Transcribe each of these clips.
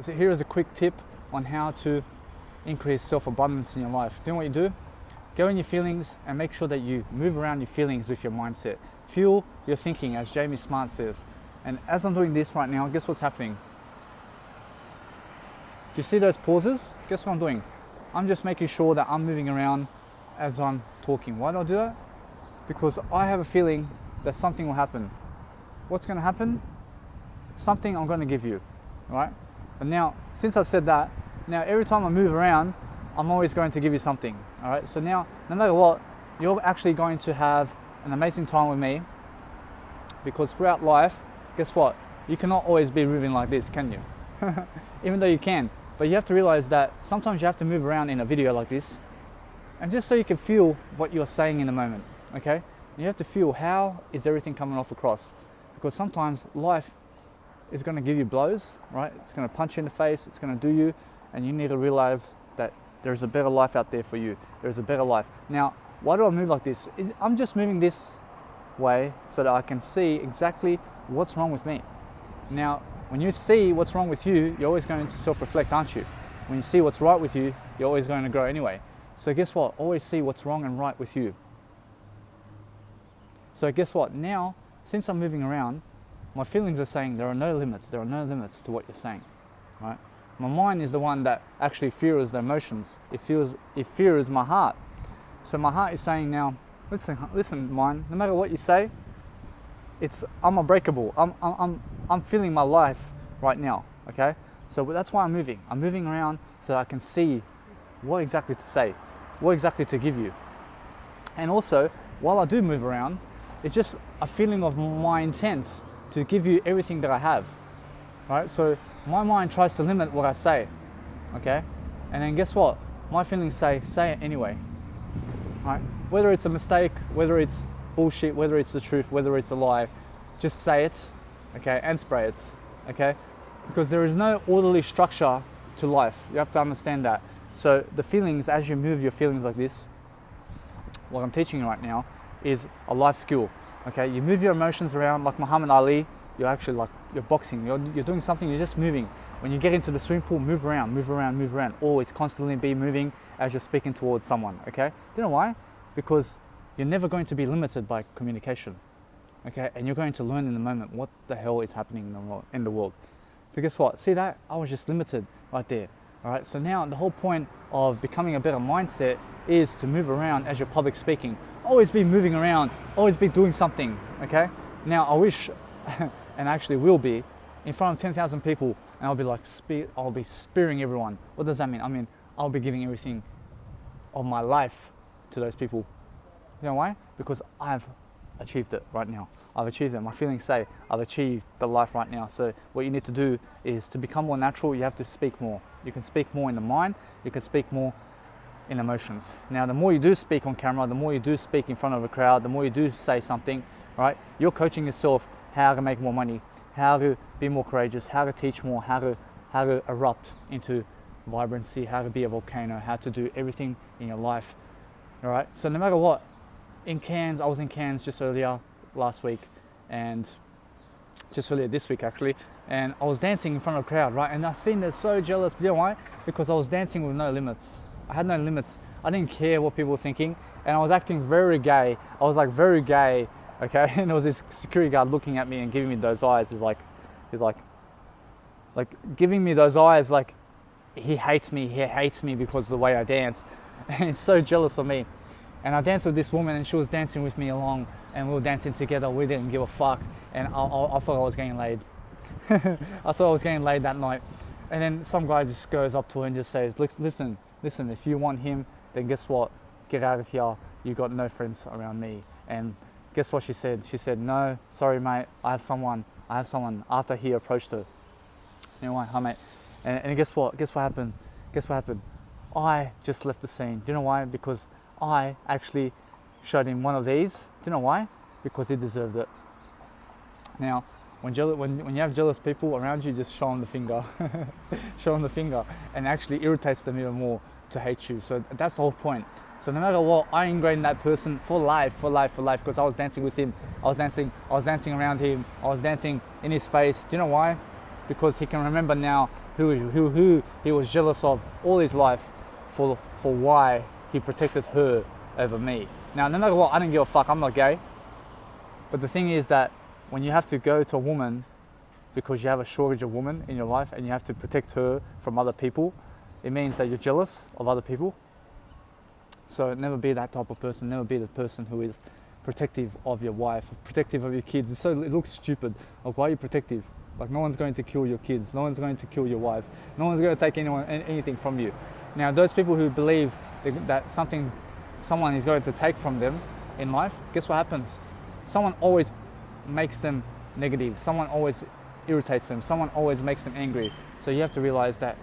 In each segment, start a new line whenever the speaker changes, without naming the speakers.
So here is a quick tip on how to increase self-abundance in your life. Do you know what you do? Go in your feelings and make sure that you move around your feelings with your mindset. Fuel your thinking, as Jamie Smart says. And as I'm doing this right now, guess what's happening? Do you see those pauses? Guess what I'm doing? I'm just making sure that I'm moving around as I'm talking. Why do I do that? Because I have a feeling that something will happen. What's going to happen? Something I'm going to give you, right? And now, since I've said that, now every time I move around, I'm always going to give you something, all right? So now, no matter what, you're actually going to have an amazing time with me, because throughout life, guess what? You cannot always be moving like this, can you? Even though you can. But you have to realize that sometimes you have to move around in a video like this, and just so you can feel what you're saying in the moment, okay? You have to feel how is everything coming off across, because sometimes life is going to give you blows, right? It's going to punch you in the face, it's going to do you, and you need to realize that there's a better life out there for you. There's a better life. Now, why do I move like this? I'm just moving this way so that I can see exactly what's wrong with me. Now, when you see what's wrong with you, you're always going to self-reflect, aren't you? When you see what's right with you, you're always going to grow anyway. So guess what? Always see what's wrong and right with you. So guess what? Now, since I'm moving around, my feelings are saying there are no limits. There are no limits to what you're saying, right? My mind is the one that actually fears the emotions. It fears my heart. So my heart is saying now, listen, mind. No matter what you say, I'm unbreakable. I'm feeling my life right now. Okay, so that's why I'm moving. I'm moving around so I can see what exactly to say, what exactly to give you. And also, while I do move around, it's just a feeling of my intent to give you everything that I have, right? So my mind tries to limit what I say, okay? And then guess what? My feelings say it anyway, right? Whether it's a mistake, whether it's bullshit, whether it's the truth, whether it's a lie, just say it, okay? And spray it, okay? Because there is no orderly structure to life. You have to understand that. So the feelings, as you move your feelings like this, what I'm teaching you right now is a life skill. Okay, you move your emotions around like Muhammad Ali. You're actually like you're boxing. You're doing something. You're just moving. When you get into the swimming pool, move around, move around, move around. Always constantly be moving as you're speaking towards someone. Okay, do you know why? Because you're never going to be limited by communication. Okay, and you're going to learn in the moment what the hell is happening in the world. So guess what? See that? I was just limited right there. All right. So now the whole point of becoming a better mindset is to move around as you're public speaking. Always be moving around, always be doing something, okay? Now I wish, and actually will be, in front of 10,000 people, and I'll be like, I'll be spearing everyone. What does that mean? I mean, I'll be giving everything of my life to those people. You know why? Because I've achieved it right now. I've achieved it. My feelings say I've achieved the life right now. So what you need to do is to become more natural, you have to speak more. You can speak more in the mind, you can speak more in emotions. Now, the more you do speak on camera, the more you do speak in front of a crowd, the more you do say something, right? You're coaching yourself how to make more money, how to be more courageous, how to teach more, how to erupt into vibrancy, how to be a volcano, how to do everything in your life. All right. So no matter what, in Cairns, I was in Cairns just earlier last week, and just earlier this week actually, and I was dancing in front of a crowd, right? And I seen they're so jealous. You know why? Because I was dancing with no limits. I had no limits. I didn't care what people were thinking, and I was acting very gay. I was like very gay, okay? And there was this security guard looking at me and giving me those eyes. He's like giving me those eyes like he hates me because of the way I dance. And he's so jealous of me. And I danced with this woman, and she was dancing with me along, and we were dancing together. We didn't give a fuck, and I thought I was getting laid. I thought I was getting laid that night. And then some guy just goes up to her and just says, listen, if you want him, then guess what? Get out of here. You got no friends around me. And guess what she said? She said, no, sorry, mate. I have someone. After he approached her. You know what? Hi, mate. And guess what? Guess what happened? I just left the scene. Do you know why? Because I actually showed him one of these. Do you know why? Because he deserved it. Now, when you have jealous people around you, just show them the finger. Show them the finger, and actually irritates them even more to hate you. So that's the whole point. So no matter what, I ingrained that person for life, because I was dancing with him. I was dancing around him. I was dancing in his face. Do you know why? Because he can remember now who he was jealous of all his life for why he protected her over me. Now, no matter what, I don't give a fuck, I'm not gay. But the thing is that when you have to go to a woman because you have a shortage of women in your life and you have to protect her from other people, it means that you're jealous of other people. So never be that type of person. Never be the person who is protective of your wife, protective of your kids. So it looks stupid. Like, why are you protective? Like, no one's going to kill your kids. No one's going to kill your wife. No one's going to take anything from you. Now, those people who believe that someone is going to take from them in life, guess what happens? Someone always makes them negative. Someone always irritates them. Someone always makes them angry. So you have to realize that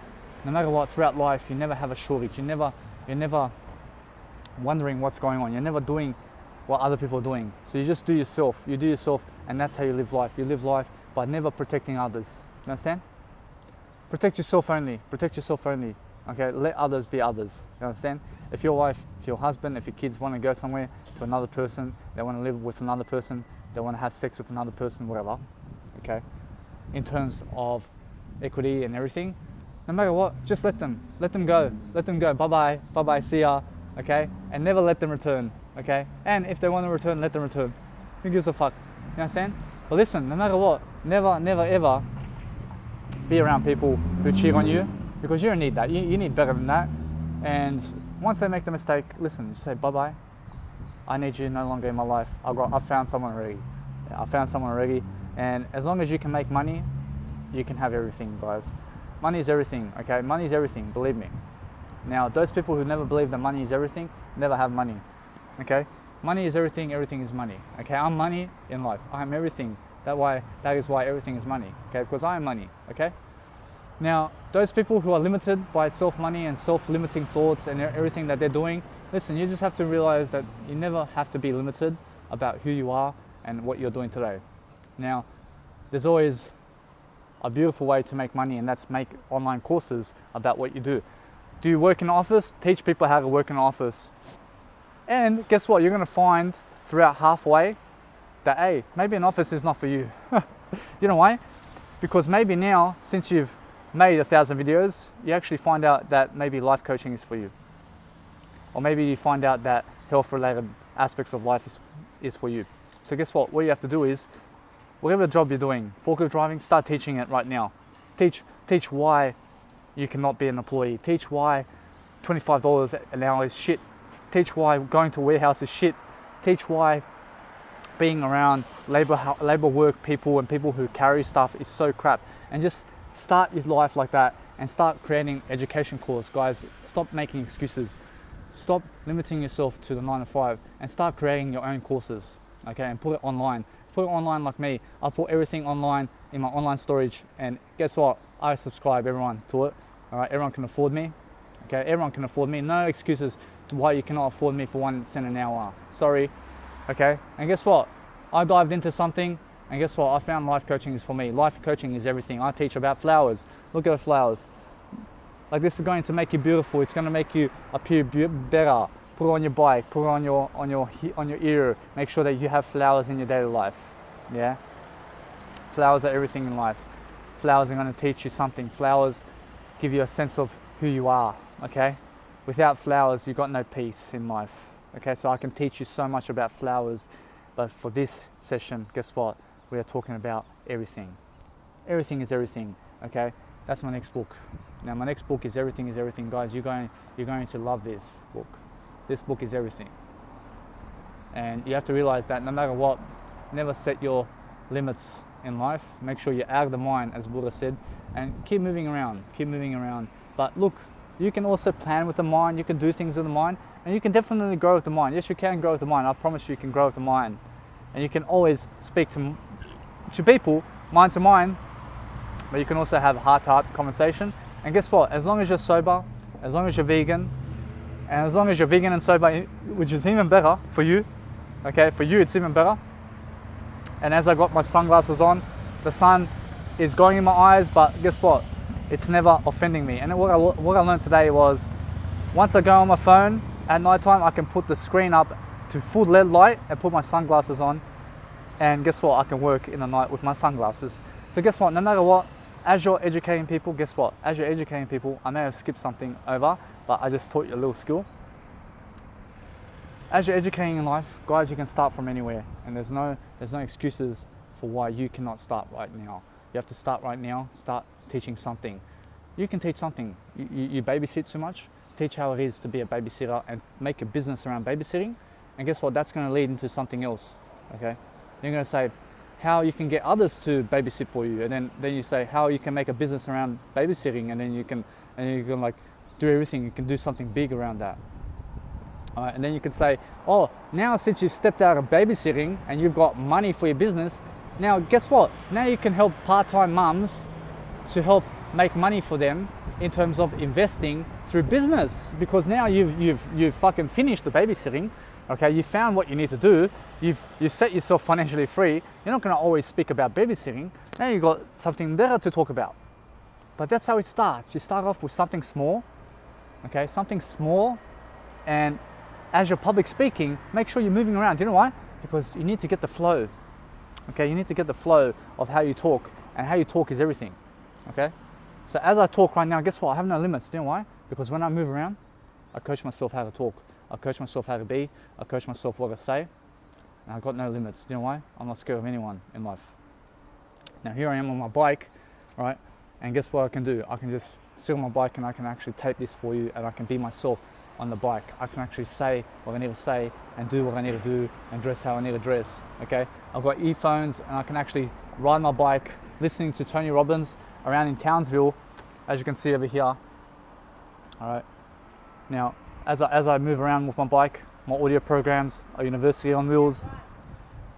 no matter what, throughout life, you never have a shortage. You're never wondering what's going on. You're never doing what other people are doing. So you just do yourself. You do yourself, and that's how you live life. You live life by never protecting others. You understand? Protect yourself only. Protect yourself only. Okay, let others be others. You understand? If your wife, if your husband, if your kids want to go somewhere to another person, they want to live with another person, they want to have sex with another person, whatever, okay, in terms of equity and everything, no matter what, just let them go, bye bye, see ya, okay, and never let them return, okay, and if they want to return, let them return. Who gives a fuck? You understand? But listen, no matter what, never ever be around people who cheat on you, because you don't need that. You need better than that. And once they make the mistake, listen, just say bye-bye. I need you no longer in my life. I've found someone already. And as long as you can make money, you can have everything, guys. Money is everything, okay? Money is everything, believe me. Now, those people who never believe that money is everything, never have money, okay? Money is everything, everything is money, okay? I'm money in life. I am everything. That is why everything is money, okay? Because I am money, okay? Now, those people who are limited by self-money and self-limiting thoughts and everything that they're doing, listen, you just have to realize that you never have to be limited about who you are and what you're doing today. Now, there's always a beautiful way to make money, and that's make online courses about what you do. Do you work in an office? Teach people how to work in an office. And guess what? You're going to find throughout halfway that, hey, maybe an office is not for you. You know why? Because maybe now, since you've made 1,000 videos, you actually find out that maybe life coaching is for you. Or maybe you find out that health-related aspects of life is for you. So guess what? What you have to do is, whatever job you're doing, forklift driving, start teaching it right now. Teach why you cannot be an employee. Teach why $25 an hour is shit. Teach why going to a warehouse is shit. Teach why being around labor work people and people who carry stuff is so crap. And just start your life like that and start creating education course. Guys, stop making excuses. Stop limiting yourself to the 9 to 5 and start creating your own courses, okay, and put it online. Put it online like me. I'll put everything online in my online storage, and guess what? I subscribe everyone to it. All right, everyone can afford me. Okay, everyone can afford me. No excuses to why you cannot afford me for 1 cent an hour. Sorry. Okay, and guess what? I dived into something, and guess what? I found life coaching is for me. Life coaching is everything. I teach about flowers. Look at the flowers. Like, this is going to make you beautiful. It's going to make you appear better. Put it on your bike. Put it on your ear. Make sure that you have flowers in your daily life. Yeah. Flowers are everything in life. Flowers are going to teach you something. Flowers give you a sense of who you are. Okay. Without flowers, you've got no peace in life. Okay. So I can teach you so much about flowers, but for this session, guess what? We are talking about everything. Everything is everything. Okay. That's my next book. Now, my next book is Everything is Everything. Guys, you're going to love this book. This book is everything. And you have to realize that no matter what, never set your limits in life. Make sure you're out of the mind, as Buddha said, and keep moving around. Keep moving around. But look, you can also plan with the mind. You can do things with the mind, and you can definitely grow with the mind. Yes, you can grow with the mind. I promise you can grow with the mind. And you can always speak to people, mind to mind, but you can also have heart-to-heart conversation. And guess what? As long as you're sober, as long as you're vegan, and as long as you're vegan and sober, which is even better for you, okay? For you, it's even better. And as I got my sunglasses on, the sun is going in my eyes, but guess what? It's never offending me. And what I learned today was, once I go on my phone at nighttime, I can put the screen up to full LED light and put my sunglasses on. And guess what? I can work in the night with my sunglasses. So guess what? No matter what, as you're educating people, guess what? As you're educating people, I may have skipped something over, but I just taught you a little skill. As you're educating in life, guys, you can start from anywhere, and there's no excuses for why you cannot start right now. You have to start right now, start teaching something. You can teach something. You babysit too much, teach how it is to be a babysitter and make a business around babysitting, and guess what? That's going to lead into something else, okay? You're going to say how you can get others to babysit for you, and then you say how you can make a business around babysitting, and then you can like do everything. You can do something big around that. And then you can say, oh, now since you've stepped out of babysitting and you've got money for your business, now guess what? Now you can help part-time mums to help make money for them in terms of investing through business, because now you've fucking finished the babysitting. Okay, you found what you need to do. You set yourself financially free. You're not going to always speak about babysitting. Now you've got something better to talk about. But that's how it starts. You start off with something small, okay, something small, and as you're public speaking, make sure you're moving around. Do you know why? Because you need to get the flow. Okay, you need to get the flow of how you talk, and how you talk is everything. Okay, so as I talk right now, guess what? I have no limits. Do you know why? Because when I move around, I coach myself how to talk. I coach myself how to be. I coach myself what to say. And I've got no limits. Do you know why? I'm not scared of anyone in life. Now here I am on my bike, right? And guess what I can do? I can just sit on my bike and I can actually tape this for you, and I can be myself on the bike. I can actually say what I need to say and do what I need to do and dress how I need to dress, okay? I've got earphones and I can actually ride my bike listening to Tony Robbins around in Townsville, as you can see over here. All right. Now, as I move around with my bike, my audio programs are University on Wheels,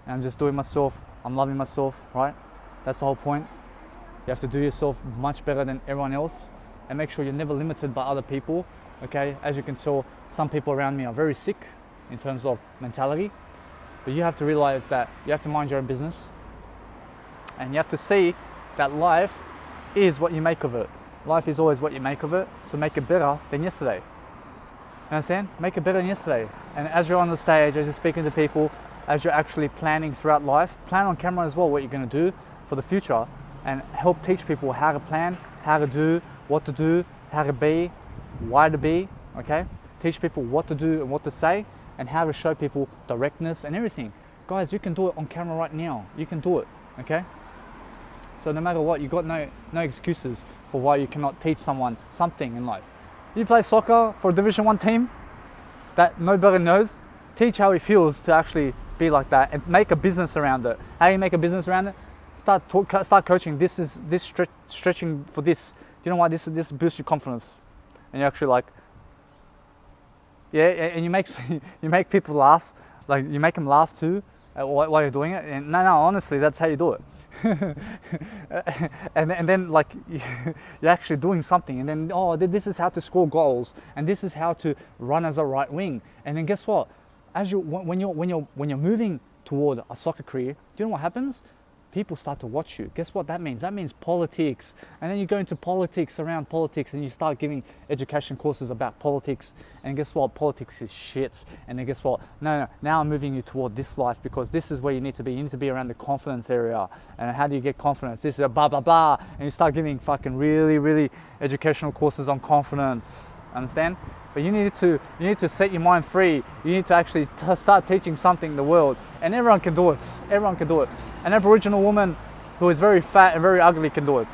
and I'm just doing myself. I'm loving myself, right? That's the whole point. You have to do yourself much better than everyone else, and make sure you're never limited by other people. Okay, as you can tell, some people around me are very sick in terms of mentality, but you have to realize that you have to mind your own business, and you have to see that life is what you make of it. Life is always what you make of it, so make it better than yesterday. You understand? Make it better than yesterday. And as you're on the stage, as you're speaking to people, as you're actually planning throughout life, plan on camera as well what you're going to do for the future, and help teach people how to plan, how to do, what to do, how to be, why to be, okay? Teach people what to do and what to say, and how to show people directness and everything. Guys, you can do it on camera right now. You can do it, okay? So no matter what, you've got no excuses for why you cannot teach someone something in life. You play soccer for a Division 1 team that nobody knows, teach how it feels to actually be like that, and make a business around it. How do you make a business around it? Start coaching. This stretching for this. Do you know why? This boosts your confidence. And you're actually like, yeah, and you make people laugh, like you make them laugh too while you're doing it. And no, honestly, that's how you do it. and then like you're actually doing something, and then this is how to score goals, and this is how to run as a right wing. And then guess what? As when you're moving toward a soccer career, do you know what happens? People start to watch you. Guess what that means? That means politics. And then you go into politics, around politics, and you start giving education courses about politics. And guess what? Politics is shit. And then guess what? No, now I'm moving you toward this life, because this is where you need to be. You need to be around the confidence area. And how do you get confidence? This is a blah, blah, blah. And you start giving fucking really, really educational courses on confidence. Understand? But you need to set your mind free. You need to actually start teaching something in the world. And everyone can do it. Everyone can do it. An Aboriginal woman who is very fat and very ugly can do it.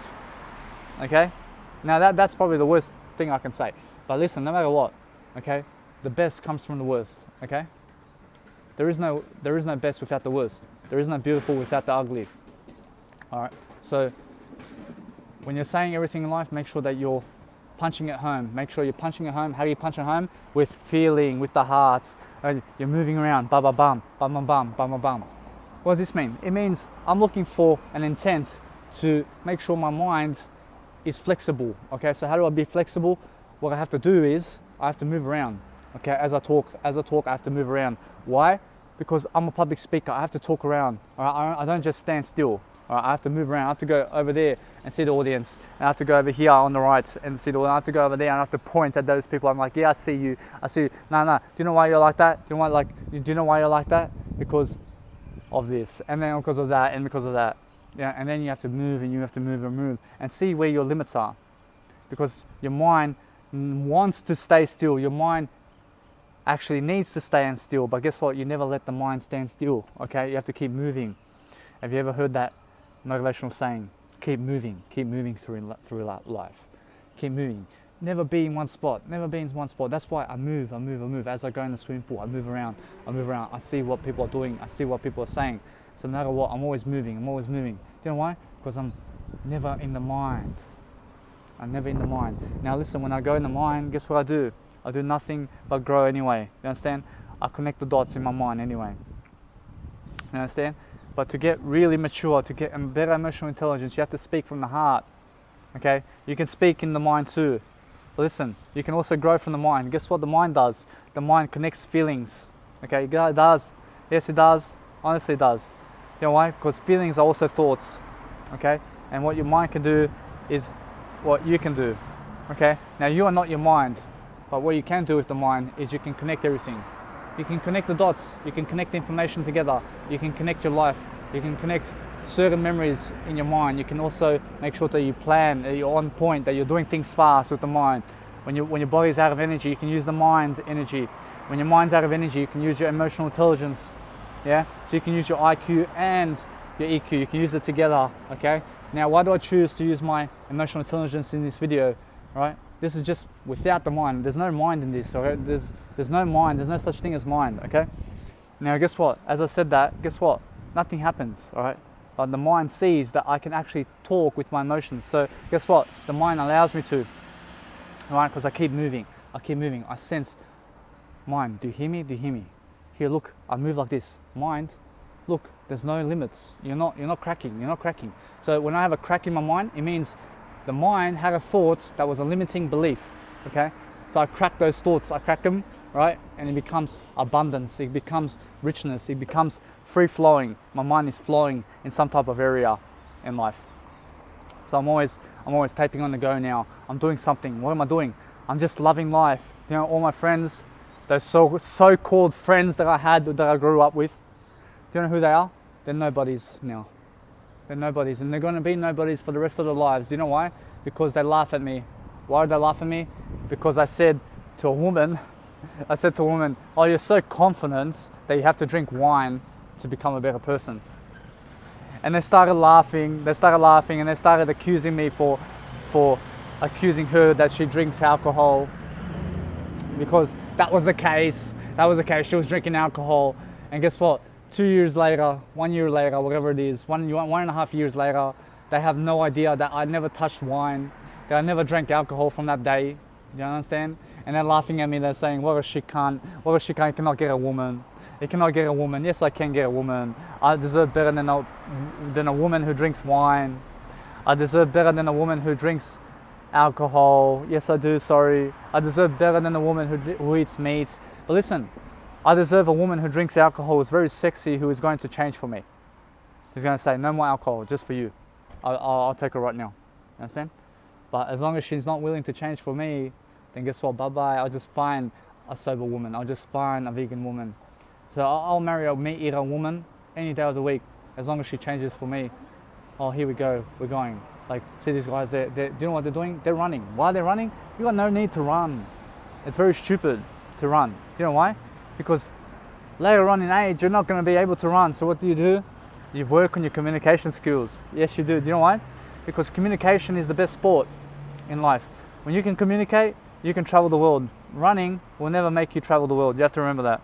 Okay? Now that's probably the worst thing I can say. But listen, no matter what, okay, the best comes from the worst. Okay? There is no best without the worst. There is no beautiful without the ugly. Alright? So when you're saying everything in life, make sure that you're punching it home. Make sure you're punching it home. How do you punch it home? With feeling, with the heart. You're moving around, ba ba bum, bum bum bum, bum bum bum. What does this mean? It means I'm looking for an intent to make sure my mind is flexible. Okay, so how do I be flexible? What I have to do is I have to move around. Okay, as I talk, I have to move around. Why? Because I'm a public speaker. I have to talk around. All right? I don't just stand still. All right? I have to move around. I have to go over there and see the audience. And I have to go over here on the right and see the audience. I have to go over there and I have to point at those people. I'm like, yeah, I see you. I see you. No. Do you know why you're like that? Do you know why you're like that? Because of this, and then because of that, and because of that. Yeah, and then you have to move and you have to move and move and see where your limits are, because your mind wants to stay still. Your mind actually needs to stand still, but guess what? You never let the mind stand still. Okay, you have to keep moving. Have you ever heard that motivational saying? Keep moving through life. Keep moving. Never be in one spot. Never be in one spot. That's why I move. As I go in the swimming pool, I move around. I see what people are doing. I see what people are saying. So no matter what, I'm always moving. Do you know why? Because I'm never in the mind. I'm never in the mind. Now listen, when I go in the mind, guess what I do? I do nothing but grow anyway. You understand? I connect the dots in my mind anyway. You understand? But to get really mature, to get better emotional intelligence, you have to speak from the heart. Okay? You can speak in the mind too. Listen, you can also grow from the mind. Guess what the mind does? The mind connects feelings. Okay? It does. Yes, it does. Honestly, it does. You know why? Because feelings are also thoughts. Okay? And what your mind can do is what you can do. Okay? Now, you are not your mind. But what you can do with the mind is you can connect everything. You can connect the dots. You can connect the information together. You can connect your life. You can connect certain memories in your mind. You can also make sure that you plan, that you're on point, that you're doing things fast with the mind. When your body's out of energy, you can use the mind energy. When your mind's out of energy, you can use your emotional intelligence. Yeah? So you can use your IQ and your EQ. You can use it together. Okay? Now, why do I choose to use my emotional intelligence in this video? Right? This is just without the mind. There's no mind in this. Okay? There's no mind. There's no such thing as mind. Okay? Now, guess what? As I said that, guess what? Nothing happens. All right? But the mind sees that I can actually talk with my emotions. So guess what? The mind allows me to. All right? Because I keep moving. I sense. Mind, do you hear me? Here, look. I move like this. Mind, look. There's no limits. You're not cracking. So when I have a crack in my mind, it means the mind had a thought that was a limiting belief. Okay? So I crack those thoughts. I crack them, right? And it becomes abundance. It becomes richness. It becomes free flowing. My mind is flowing in some type of area in life. So I'm always taping on the go now. I'm doing something. What am I doing? I'm just loving life. You know, all my friends, those so-called friends that I had, that I grew up with, do you know who they are? They're nobodies now. They're nobodies, and they're going to be nobodies for the rest of their lives. Do you know why? Because they laugh at me. Why did they laugh at me? Because I said to a woman, oh, you're so confident that you have to drink wine to become a better person. And they started laughing, and they started accusing me for accusing her that she drinks alcohol, because that was the case. She was drinking alcohol, and guess what? 2 years later, 1 year later, whatever it is, 1.5 years later, they have no idea that I never touched wine, that I never drank alcohol from that day. You understand? And they're laughing at me. They're saying, "What if she can't? What if she cannot get a woman? It cannot get a woman." Yes, I can get a woman. I deserve better than a woman who drinks wine. I deserve better than a woman who drinks alcohol. Yes, I do. Sorry. I deserve better than a woman who eats meat. But listen, I deserve a woman who drinks alcohol, who's very sexy, who is going to change for me. He's going to say, "No more alcohol, just for you. I'll take her right now." You understand? But as long as she's not willing to change for me, then guess what? Bye-bye. I'll just find a sober woman. I'll just find a vegan woman. So I'll marry a meat eater woman any day of the week, as long as she changes for me. Oh, here we go. We're going. Like, see these guys, do you know what they're doing? They're running. Why they're running? You got no need to run. It's very stupid to run. Do you know why? Because later on in age, you're not going to be able to run. So what do? You work on your communication skills. Yes, you do. Do you know why? Because communication is the best sport in life. When you can communicate, you can travel the world. Running will never make you travel the world. You have to remember that.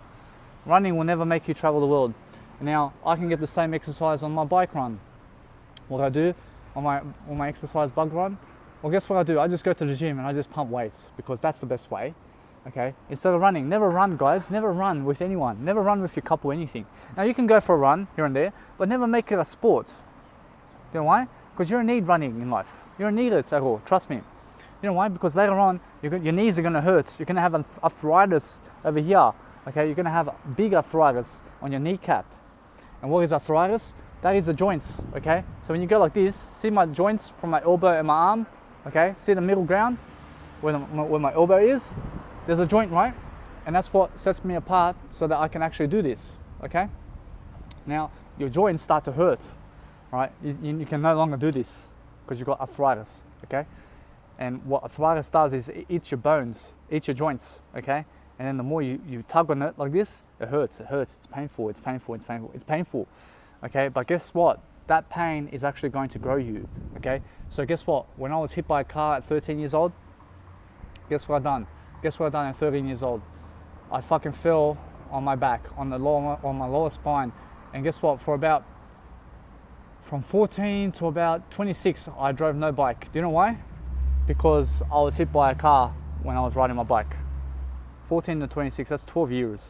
Running will never make you travel the world. Now, I can get the same exercise on my bike run. What I do on my exercise bug run? Well, guess what I do? I just go to the gym and I just pump weights, because that's the best way. Okay? Instead of running. Never run, guys. Never run with anyone. Never run with your couple, anything. Now, you can go for a run here and there, but never make it a sport. You know why? Because you don't need running in life. You don't need it at all. Trust me. You know why? Because later on, your knees are going to hurt. You're going to have an arthritis over here. Okay? You're going to have big arthritis on your kneecap. And what is arthritis? That is the joints. Okay? So when you go like this, see my joints from my elbow and my arm? Okay? See the middle ground? Where my elbow is? There's a joint, right? And that's what sets me apart, so that I can actually do this. Okay? Now, your joints start to hurt. right? You can no longer do this because you've got arthritis, okay? And what arthritis does is it eats your bones, eats your joints, okay? And then the more you tug on it like this, it hurts, it's painful, it's painful, okay? But guess what? That pain is actually going to grow you, okay? So guess what? When I was hit by a car at 13 years old, guess what I done? Guess what I done at 13 years old? I fucking fell on my back, on my lower spine. And guess what? From 14 to about 26, I drove no bike. Do you know why? Because I was hit by a car when I was riding my bike. 14 to 26, that's 12 years.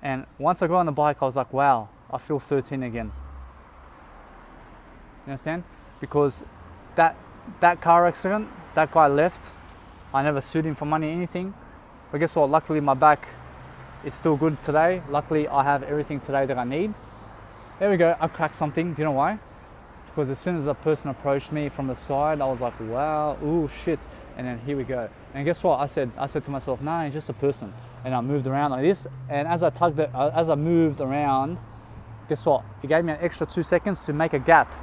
And once I got on the bike, I was like, wow, I feel 13 again. You understand? Because that car accident, that guy left. I never sued him for money or anything. But guess what? Luckily my back is still good today. Luckily I have everything today that I need. There we go, I cracked something. Do you know why? Because as soon as a person approached me from the side, I was like, wow, ooh, shit. And then here we go. And guess what? I said to myself, nah, he's just a person. And I moved around like this. And as I moved around, guess what? It gave me an extra 2 seconds to make a gap.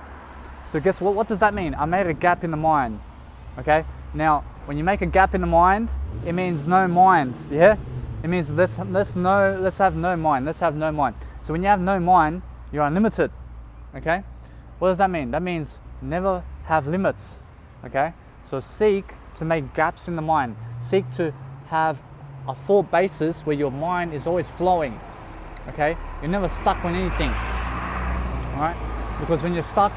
So guess what? What does that mean? I made a gap in the mind. Okay? Now, when you make a gap in the mind, it means no mind. Yeah? It means let's have no mind. Let's have no mind. So when you have no mind, you're unlimited. Okay? What does that mean? That means never have limits. Okay? So seek to make gaps in the mind. Seek to have a thought basis where your mind is always flowing. Okay? You're never stuck on anything. Alright? Because when you're stuck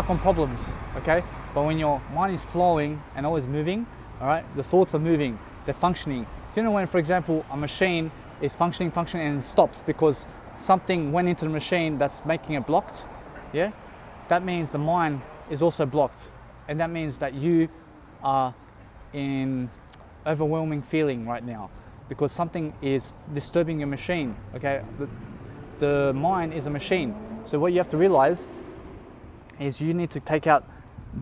on problems. Okay? But when your mind is flowing and always moving, alright, the thoughts are moving, they're functioning. Do you know when, for example, a machine is functioning and it stops because something went into the machine that's making it blocked? Yeah? That means the mind is also blocked. And that means that you are in overwhelming feeling right now because something is disturbing your machine. Okay? The mind is a machine. So what you have to realize is you need to take out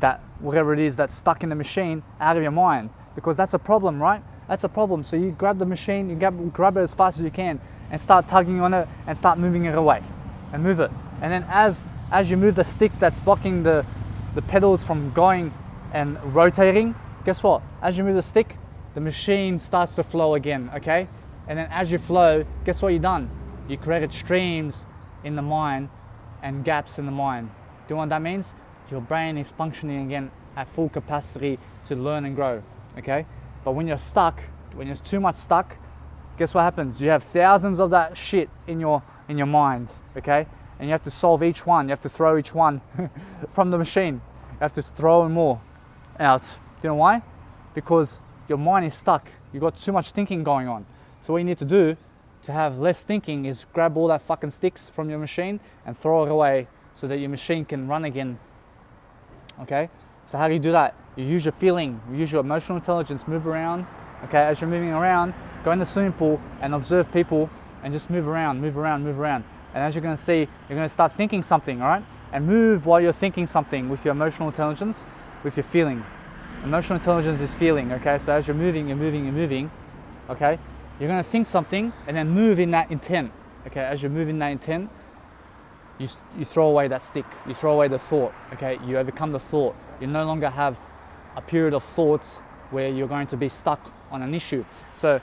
that whatever it is that's stuck in the machine out of your mind, because that's a problem, right? That's a problem. So you grab the machine, you grab it as fast as you can and start tugging on it and start moving it away and move it. And then as you move the stick that's blocking the pedals from going and rotating, guess what? As you move the stick, the machine starts to flow again, okay? And then as you flow, guess what you've done? You created streams in the mind and gaps in the mind. Do you know what that means? Your brain is functioning again at full capacity to learn and grow, okay? But when you're stuck, when you're too much stuck, guess what happens? You have thousands of that shit in your mind, okay? And you have to solve each one. You have to throw each one from the machine. You have to throw them more out. Do you know why? Because your mind is stuck. You've got too much thinking going on. So what you need to do to have less thinking is grab all that fucking sticks from your machine and throw it away so that your machine can run again. Okay, so how do you do that? You use your feeling, you use your emotional intelligence, move around. Okay, as you're moving around, go in the swimming pool and observe people and just move around. And as you're going to see, you're going to start thinking something, all right? And move while you're thinking something with your emotional intelligence, with your feeling. Emotional intelligence is feeling, okay? So as you're moving, okay? You're going to think something and then move in that intent. Okay, as you're moving that intent, you throw away that stick, you throw away the thought, okay? You overcome the thought. You no longer have a period of thoughts where you're going to be stuck on an issue. So,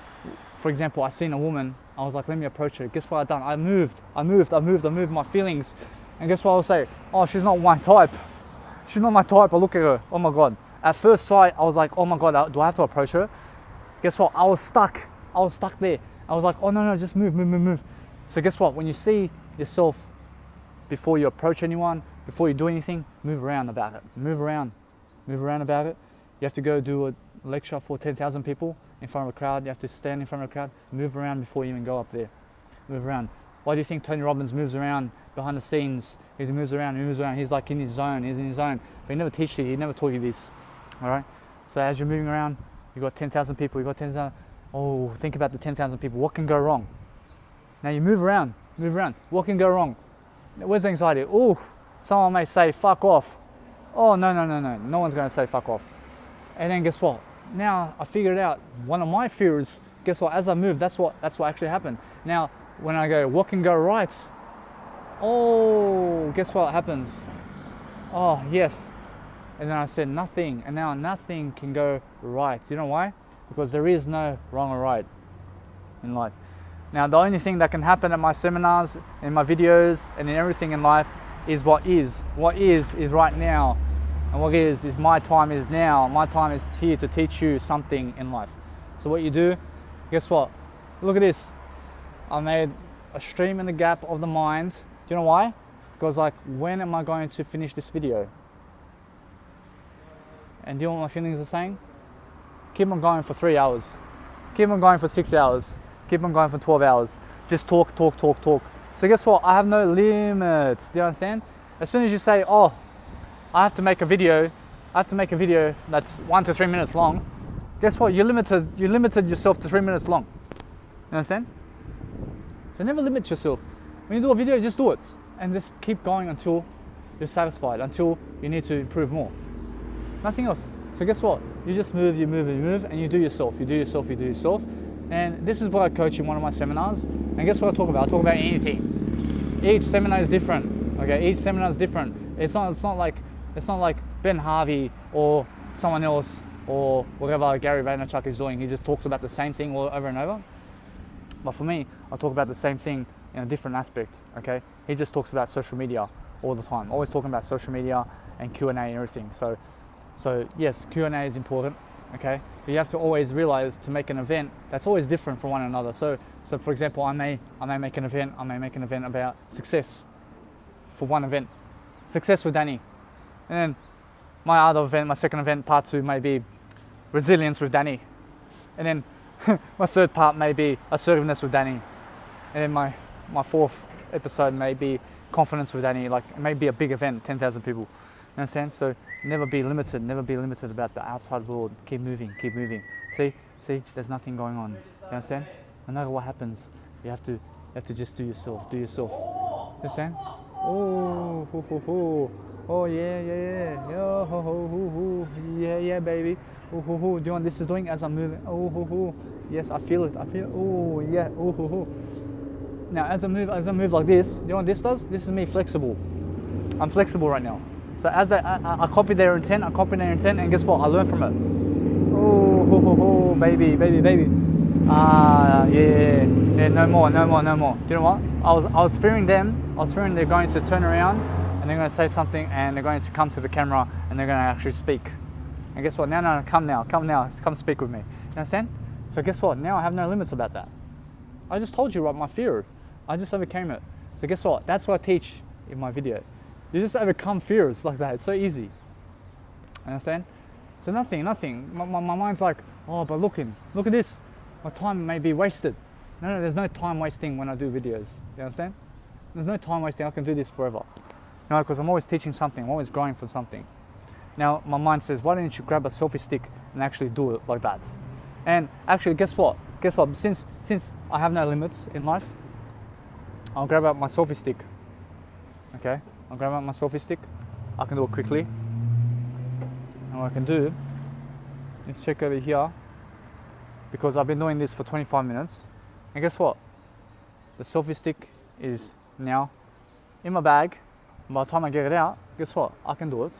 for example, I seen a woman, I was like, let me approach her. Guess what I've done? I moved my feelings. And guess what I'll say? Oh, she's not my type. She's not my type. I look at her, oh my God. At first sight, I was like, oh my God, do I have to approach her? Guess what? I was stuck there. I was like, oh no, just move. So guess what? When you see yourself before you approach anyone, before you do anything, move around about it. Move around about it. You have to go do a lecture for 10,000 people in front of a crowd. You have to stand in front of a crowd. Move around before you even go up there. Move around. Why do you think Tony Robbins moves around behind the scenes? He moves around. He's like in his zone. He's in his zone. But he never teaches you. He never taught you this. All right. So as you're moving around, you've got 10,000 people. You've got 10,000. Oh, think about the 10,000 people. What can go wrong? Now you move around. What can go wrong? Where's the anxiety? Oh, someone may say, fuck off. Oh, no. No one's going to say fuck off. And then guess what? Now I figured out one of my fears. Guess what? As I move, that's what actually happened. Now, when I go, what can go right? Oh, guess what happens? oh yes, and then I said nothing, and now nothing can go right. You know why? Because there is no wrong or right in life. Now the only thing that can happen at my seminars, in my videos, and in everything in life is what is. What is right now, and what is my time is now. My time is here to teach you something in life. So what you do, guess what? Look at this. I made a stream in the gap of the mind. Do you know why? Because like, when am I going to finish this video? And do you know what my feelings are saying? Keep on going for 3 hours. Keep on going for 6 hours. Keep on going for 12 hours. Just talk. So guess what? I have no limits. Do you understand? As soon as you say, oh, I have to make a video that's 1 to 3 minutes long, guess what? You limited yourself to 3 minutes long. You understand? So never limit yourself. When you do a video, just do it. And just keep going until you're satisfied, until you need to improve more. Nothing else. So guess what? You just move, and you do yourself. And this is what I coach in one of my seminars. And guess what I talk about? I talk about anything. Each seminar is different. Okay, each seminar is different. It's not like Ben Harvey or someone else or whatever Gary Vaynerchuk is doing. He just talks about the same thing all over and over. But for me, I talk about the same thing in a different aspect. Okay, he just talks about social media all the time. Always talking about social media and Q&A and everything. So yes, Q&A is important. Okay, but you have to always realize to make an event that's always different from one another. So for example, I may make an event about success for one event, success with Danny, and then my other event, my second event, part 2 may be resilience with Danny, and then my third part may be assertiveness with Danny, and then my fourth episode may be confidence with Danny. Like, it may be a big event, 10,000 people. You understand? So never be limited about the outside world. Keep moving. See, there's nothing going on. You understand? No matter what happens, you have to just do yourself. You understand? Oh yeah. Yeah, baby. Do you know what this is doing as I'm moving? Yes, I feel it. Oh yeah. Now as I move like this, do you know what this does? This is me flexible. I'm flexible right now. So as I copy their intent, and guess what? I learn from it. Oh, baby. Yeah. No more. Do you know what? I was fearing them. I was fearing they're going to turn around and they're going to say something, and they're going to come to the camera and they're going to actually speak. And guess what? No, come now, come speak with me. You understand? So guess what? Now I have no limits about that. I just told you, right? My fear. I just overcame it. So guess what? That's what I teach in my video. You just overcome fears like that. It's so easy. Understand? So nothing. My mind's like, oh, but look at this. My time may be wasted. No, there's no time wasting when I do videos. You understand? There's no time wasting. I can do this forever. No, because I'm always teaching something. I'm always growing from something. Now my mind says, why don't you grab a selfie stick and actually do it like that? And actually, guess what? Since I have no limits in life, I'll grab out my selfie stick. Okay? I'll grab out my selfie stick. I can do it quickly. And what I can do is check over here, because I've been doing this for 25 minutes. And guess what? The selfie stick is now in my bag. And by the time I get it out, guess what? I can do it.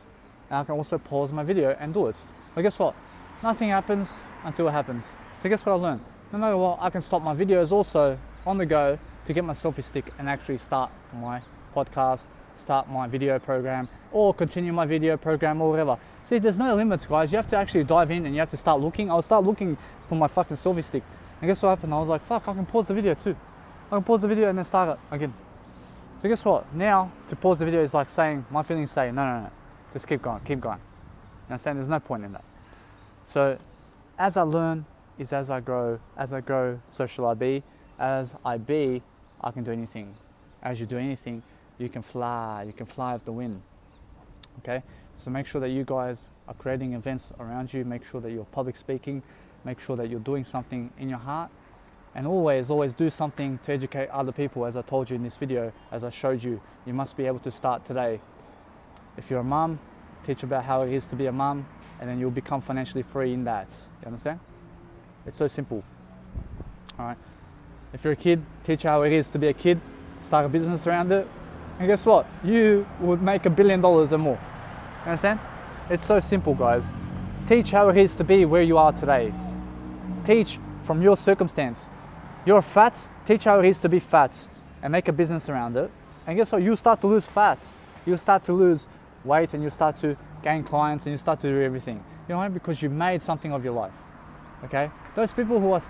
And I can also pause my video and do it. But guess what? Nothing happens until it happens. So guess what I learned? No matter what, I can stop my videos also on the go to get my selfie stick and actually start my podcast, start my video program, or continue my video program or whatever. See, there's no limits, guys. You have to actually dive in and you have to start looking. I'll start looking for my fucking selfie stick. And guess what happened? I was like, fuck, I can pause the video too. I can pause the video and then start it again. So guess what? Now, to pause the video is like saying, my feelings say, no. Just keep going. You understand? There's no point in that. So, as I learn is as I grow. As I grow, so shall I be. As I be, I can do anything. As you do anything, you can fly. You can fly with the wind. Okay? So make sure that you guys are creating events around you. Make sure that you're public speaking. Make sure that you're doing something in your heart. And always do something to educate other people. As I told you in this video, as I showed you, you must be able to start today. If you're a mum, teach about how it is to be a mum, and then you'll become financially free in that. You understand? It's so simple. Alright. If you're a kid, teach how it is to be a kid, start a business around it, and guess what? You would make $1 billion or more. You understand? It's so simple, guys. Teach how it is to be where you are today. Teach from your circumstance. You're fat, teach how it is to be fat and make a business around it. And guess what? You start to lose fat. You start to lose weight and you start to gain clients and you start to do everything. You know why? Because you made something of your life. Okay? Those people who are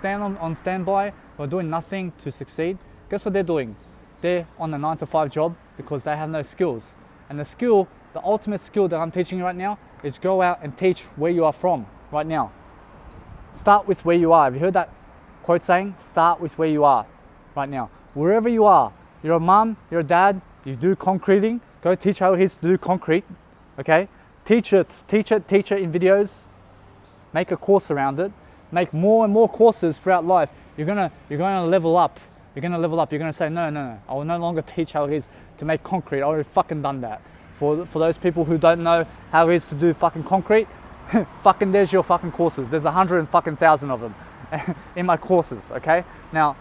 on standby, who are doing nothing to succeed, guess what they're doing? They're on a 9-to-5 job because they have no skills. And the skill, the ultimate skill that I'm teaching you right now is go out and teach where you are from right now. Start with where you are. Have you heard that quote saying? Start with where you are right now. Wherever you are, you're a mum, you're a dad, you do concreting, go teach how it is to do concrete, okay? Teach it in videos, make a course around it, make more and more courses throughout life. You're gonna level up. You're gonna level up. You're gonna say, no, I will no longer teach how it is to make concrete. I already fucking done that. For those people who don't know how it is to do fucking concrete, fucking there's your fucking courses. There's 100,000 of them in my courses, okay? Now,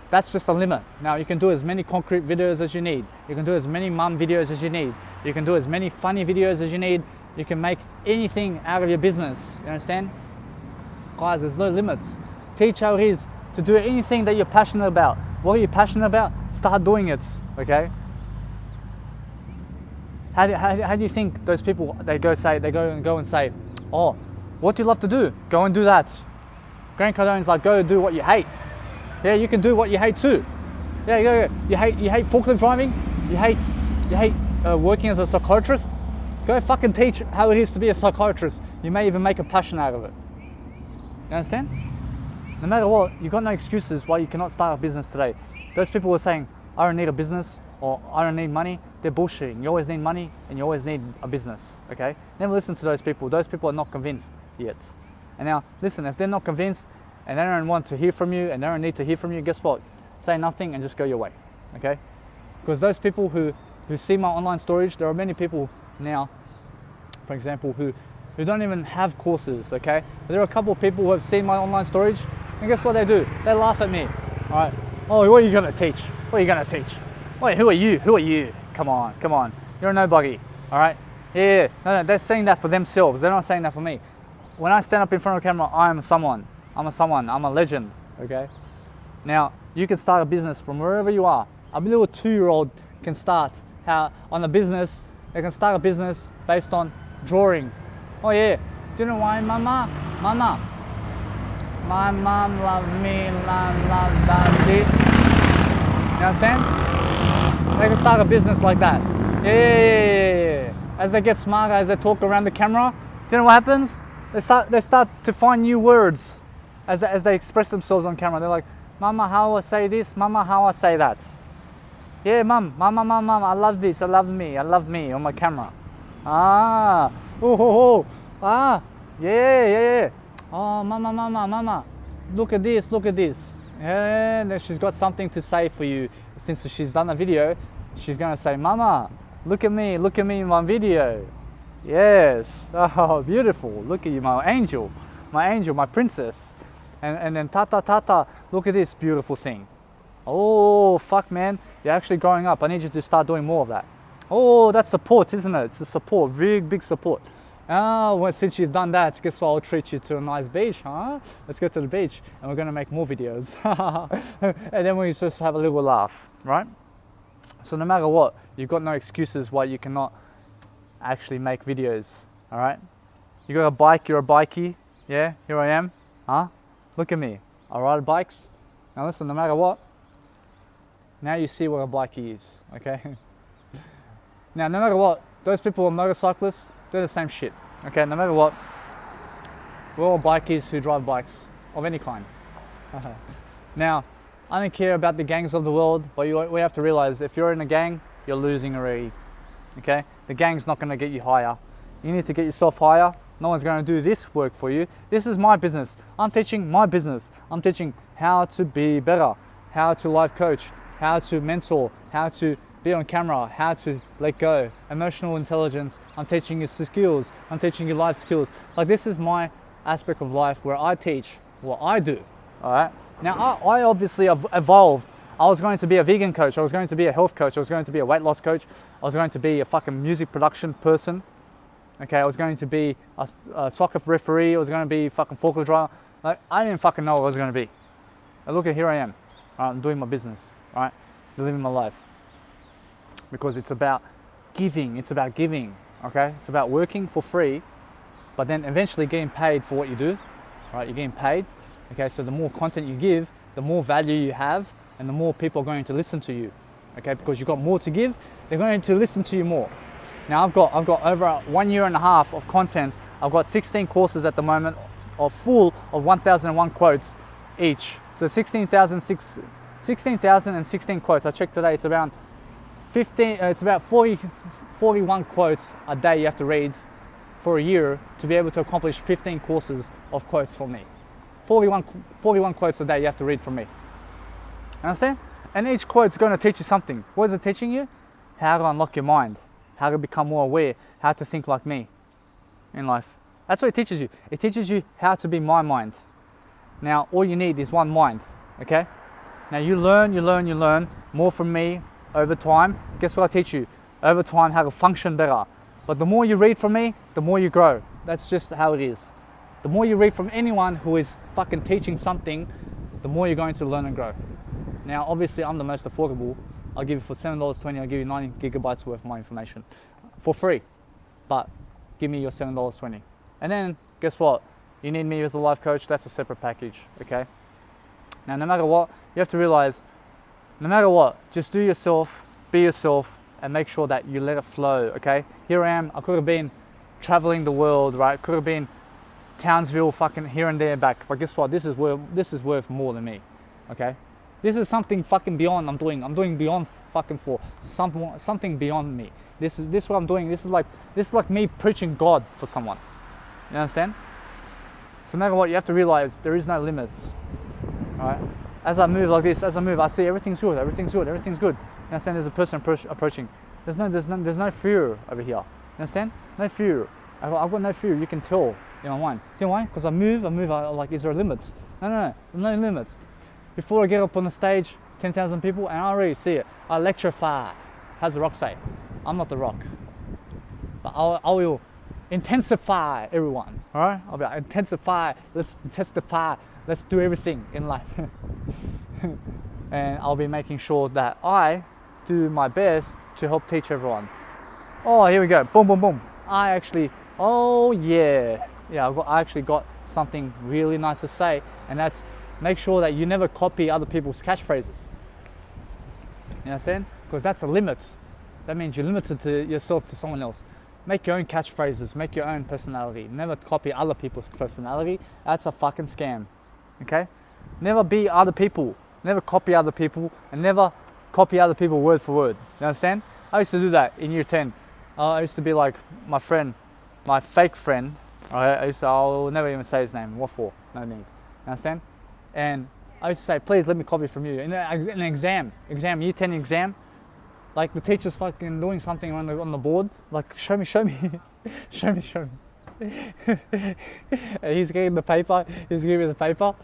that's just a limit. Now, you can do as many concrete videos as you need. You can do as many mum videos as you need. You can do as many funny videos as you need. You can make anything out of your business, you understand? Guys, there's no limits. Teach how it is to do anything that you're passionate about. What are you passionate about? Start doing it, okay? How do you think those people, they go and say, oh, what do you love to do? Go and do that. Grant Cardone's like, go do what you hate. Yeah, you can do what you hate too. Yeah, go. You hate forklift driving? You hate working as a psychiatrist? Go fucking teach how it is to be a psychiatrist. You may even make a passion out of it. You understand? No matter what, you've got no excuses why you cannot start a business today. Those people who are saying, I don't need a business, or I don't need money, they're bullshitting. You always need money and you always need a business, okay? Never listen to those people. Those people are not convinced yet. And now, listen, if they're not convinced and they don't want to hear from you and they don't need to hear from you, guess what? Say nothing and just go your way, okay? Because those people who see my online storage, there are many people now, for example, who don't even have courses, okay? But there are a couple of people who have seen my online storage, and guess what they do? They laugh at me, all right? Oh, what are you gonna teach? What are you gonna teach? Wait, who are you? Who are you? Come on. You're a nobody, all right? Yeah. No, they're saying that for themselves. They're not saying that for me. When I stand up in front of a camera, I'm someone. I'm a legend, okay? Now, you can start a business from wherever you are. A little 2-year-old can start on a business. They can start a business based on drawing. Oh yeah, do you know why, Mama? My mom loved me, love daddy. You understand? They can start a business like that. Yeah. As they get smarter, as they talk around the camera, do you know what happens? They start to find new words as they express themselves on camera. They're like, Mama, how I say this? Mama, how I say that? Yeah, Mom, I love this, I love me on my camera. Yeah. Oh, Mama, look at this. Yeah, then she's got something to say for you. Since she's done a video, she's gonna say, Mama, look at me in my video. Yes, oh, beautiful, look at you, my angel, my princess. And then Tata, look at this beautiful thing. Oh, fuck, man, you're actually growing up. I need you to start doing more of that. Oh, that's support, isn't it? It's a support, big support. Oh, well, since you've done that, guess what? I'll treat you to a nice beach, huh? Let's go to the beach and we're gonna make more videos. And then we just have a little laugh, right? So no matter what, you've got no excuses why you cannot actually make videos, all right? You got a bike, you're a bikey, yeah? Here I am, huh? Look at me, I ride bikes. Now listen, no matter what, now you see what a bikey is, okay? Now, no matter what, those people who are motorcyclists, they're the same shit, okay? No matter what, we're all bikies who drive bikes of any kind. Now, I don't care about the gangs of the world, but we have to realize if you're in a gang, you're losing already, okay? The gang's not gonna get you higher. You need to get yourself higher. No one's gonna do this work for you. This is my business. I'm teaching my business. I'm teaching how to be better, how to life coach, how to mentor, how to be on camera, how to let go, emotional intelligence. I'm teaching you skills. I'm teaching you life skills. Like, this is my aspect of life where I teach what I do, all right? Now, I obviously have evolved. I was going to be a vegan coach. I was going to be a health coach. I was going to be a weight loss coach. I was going to be a fucking music production person. Okay, I was going to be a soccer referee. I was going to be fucking forklift driver. Like, I didn't fucking know what I was going to be. And look at, here I am. Right, I'm doing my business, right? Living my life. Because it's about giving. It's about giving. Okay, it's about working for free, but then eventually getting paid for what you do. Right, you're getting paid. Okay, so the more content you give, the more value you have, and the more people are going to listen to you. Okay, because you've got more to give, they're going to listen to you more. Now I've got over 1 year and a half of content. I've got 16 courses at the moment, of full of 1,001 quotes each. So 16,016 quotes. I checked today. It's about 41 quotes a day you have to read for a year to be able to accomplish 15 courses of quotes from me. 41 quotes a day you have to read from me. Understand? And each quote is going to teach you something. What is it teaching you? How to unlock your mind, how to become more aware, how to think like me in life. That's what it teaches you. It teaches you how to be my mind. Now, all you need is one mind, okay? Now you learn more from me over time. Guess what I teach you? Over time, how to function better. But the more you read from me, the more you grow. That's just how it is. The more you read from anyone who is fucking teaching something, the more you're going to learn and grow. Now, obviously, I'm the most affordable. I'll give you for $7.20, I'll give you 90 gigabytes worth of my information for free. But give me your $7.20. And then, guess what? You need me as a life coach, that's a separate package, okay? Now, no matter what, you have to realize, no matter what, just do yourself, be yourself, and make sure that you let it flow, okay? Here I am, I could have been traveling the world, right? Could have been Townsville, fucking here and there back. But guess what? This is worth more than me, okay? This is something fucking beyond I'm doing beyond fucking for something beyond me. This is what I'm doing. This is like me preaching God for someone. You understand? So no matter what, you have to realize there is no limits. Alright? As I move like this, I see everything's good. You understand? There's a person approaching. There's no fear over here. You understand? No fear. I've got no fear. You can tell in my mind. You know why? Because I move. Like, is there limits? No. There's no limits. Before I get up on the stage, 10,000 people, and I already see it. I electrify. How's the rock say? I'm not the rock. But I will intensify everyone. Alright? I'll be like, intensify. Let's testify. Let's do everything in life. And I'll be making sure that I do my best to help teach everyone. Oh, here we go. Boom, boom, boom. I actually got something really nice to say, and that's make sure that you never copy other people's catchphrases. You understand? Because that's a limit. That means you're limited to yourself to someone else. Make your own catchphrases, make your own personality. Never copy other people's personality. That's a fucking scam. Okay? Never be other people. Never copy other people, and never copy other people word for word. You understand? I used to do that in year 10. I used to be like my friend, my fake friend. I'll never even say his name. What for? No need. You understand? And I used to say, please let me copy from you. In an exam, year 10 exam, like the teacher's fucking doing something on the board, like show me, show me. And he's giving me the paper,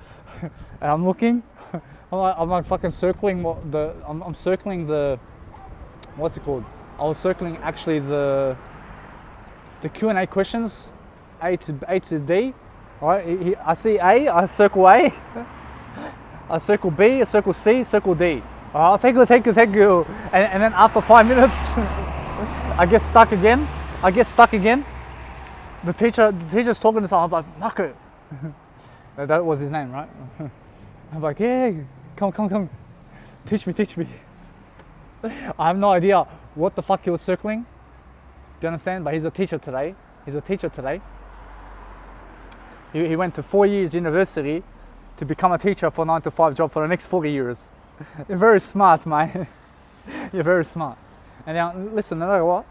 and I'm looking, I'm like fucking circling I'm circling the, what's it called? I was circling actually the Q&A questions, A to D. All right, I see A, I circle A. I circle B, I circle C, circle D. Oh, thank you. And then after 5 minutes, I get stuck again. The teacher's talking to someone. I'm like, Marco. That was his name, right? I'm like, yeah, come. Teach me. I have no idea what the fuck he was circling. Do you understand? But he's a teacher today. He went to 4 years university to become a teacher for a 9-to-5 job for the next 40 years. You're very smart, mate. You're very smart. And now, listen, no matter what,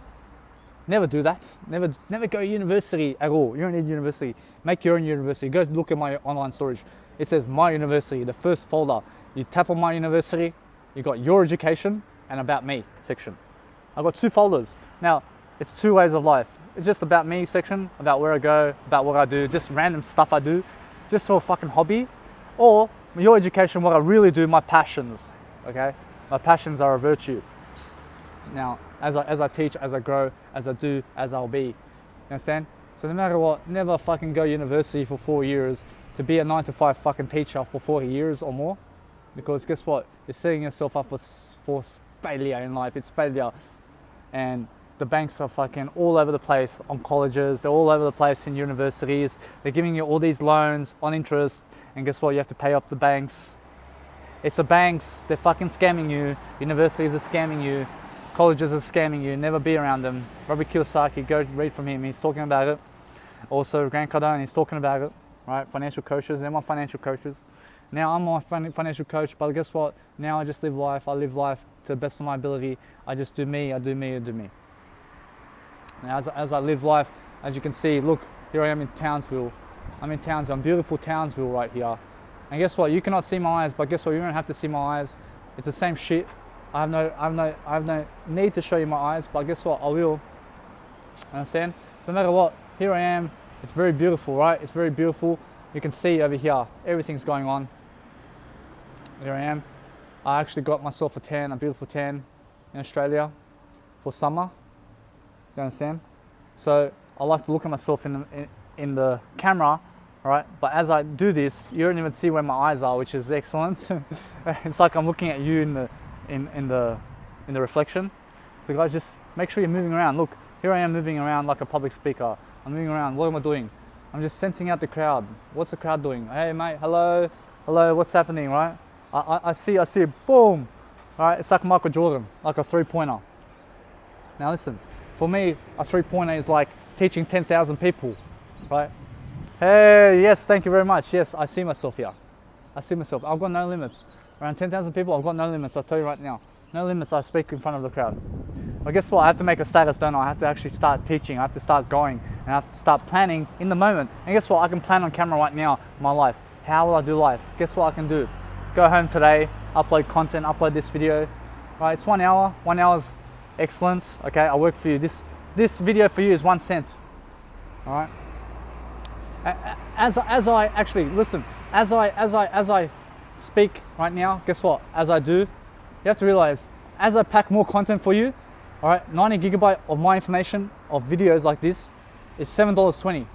never do that. Never go to university at all. You don't need university. Make your own university. Go look at my online storage. It says My University, the first folder. You tap on My University, you got Your Education and About Me section. I've got 2 folders. Now, it's 2 ways of life. It's just About Me section, about where I go, about what I do, just random stuff I do, just for a fucking hobby. Or Your Education, what I really do, my passions, okay? My passions are a virtue. Now, as I teach, as I grow, as I do, as I'll be, understand? So no matter what, never fucking go university for 4 years to be a 9 to 5 fucking teacher for 40 years or more, because guess what? You're setting yourself up for failure in life. It's failure. And the banks are fucking all over the place on colleges. They're all over the place in universities. They're giving you all these loans on interest, and guess what? You have to pay off the banks. It's the banks. They're fucking scamming you. Universities are scamming you. Colleges are scamming you. Never be around them. Robert Kiyosaki, go read from him. He's talking about it. Also, Grant Cardone, he's talking about it. Right? Financial coaches. They're my financial coaches. Now I'm my financial coach, but guess what? Now I just live life. I live life to the best of my ability. I just do me. I do me. I do me. Now, as I live life, as you can see, look, here I am in Townsville. I'm in Townsville, beautiful Townsville right here. And guess what? You cannot see my eyes, but guess what? You don't have to see my eyes. It's the same shit. I have no need to show you my eyes, but guess what? I will. Understand? So no matter what, here I am. It's very beautiful, right? It's very beautiful. You can see over here, everything's going on. Here I am. I actually got myself a beautiful tan in Australia for summer. You understand? So I like to look at myself in the camera, right? But as I do this, you don't even see where my eyes are, which is excellent. It's like I'm looking at you in the reflection. So guys, just make sure you're moving around. Look, here I am moving around like a public speaker. I'm moving around. What am I doing? I'm just sensing out the crowd. What's the crowd doing? Hey mate, hello, what's happening, right? I see, boom, right? It's like Michael Jordan, like a three-pointer. Now listen, for me, a three-pointer is like teaching 10,000 people, right? Hey, yes, thank you very much. Yes, I see myself here. I see myself. I've got no limits. Around 10,000 people, I've got no limits. I'll tell you right now. No limits. I speak in front of the crowd. Well, guess what? I have to make a status, don't I? I have to actually start teaching. I have to start going. And I have to start planning in the moment. And guess what? I can plan on camera right now my life. How will I do life? Guess what I can do? Go home today, upload content, upload this video. Right, it's 1 hour. 1 hour's excellent. Okay, I work for you. This video for you is 1 cent. All right. As I actually listen, as I speak right now, guess what? As I do, you have to realize, as I pack more content for you, all right, 90 gigabyte of my information of videos like this is $7.20.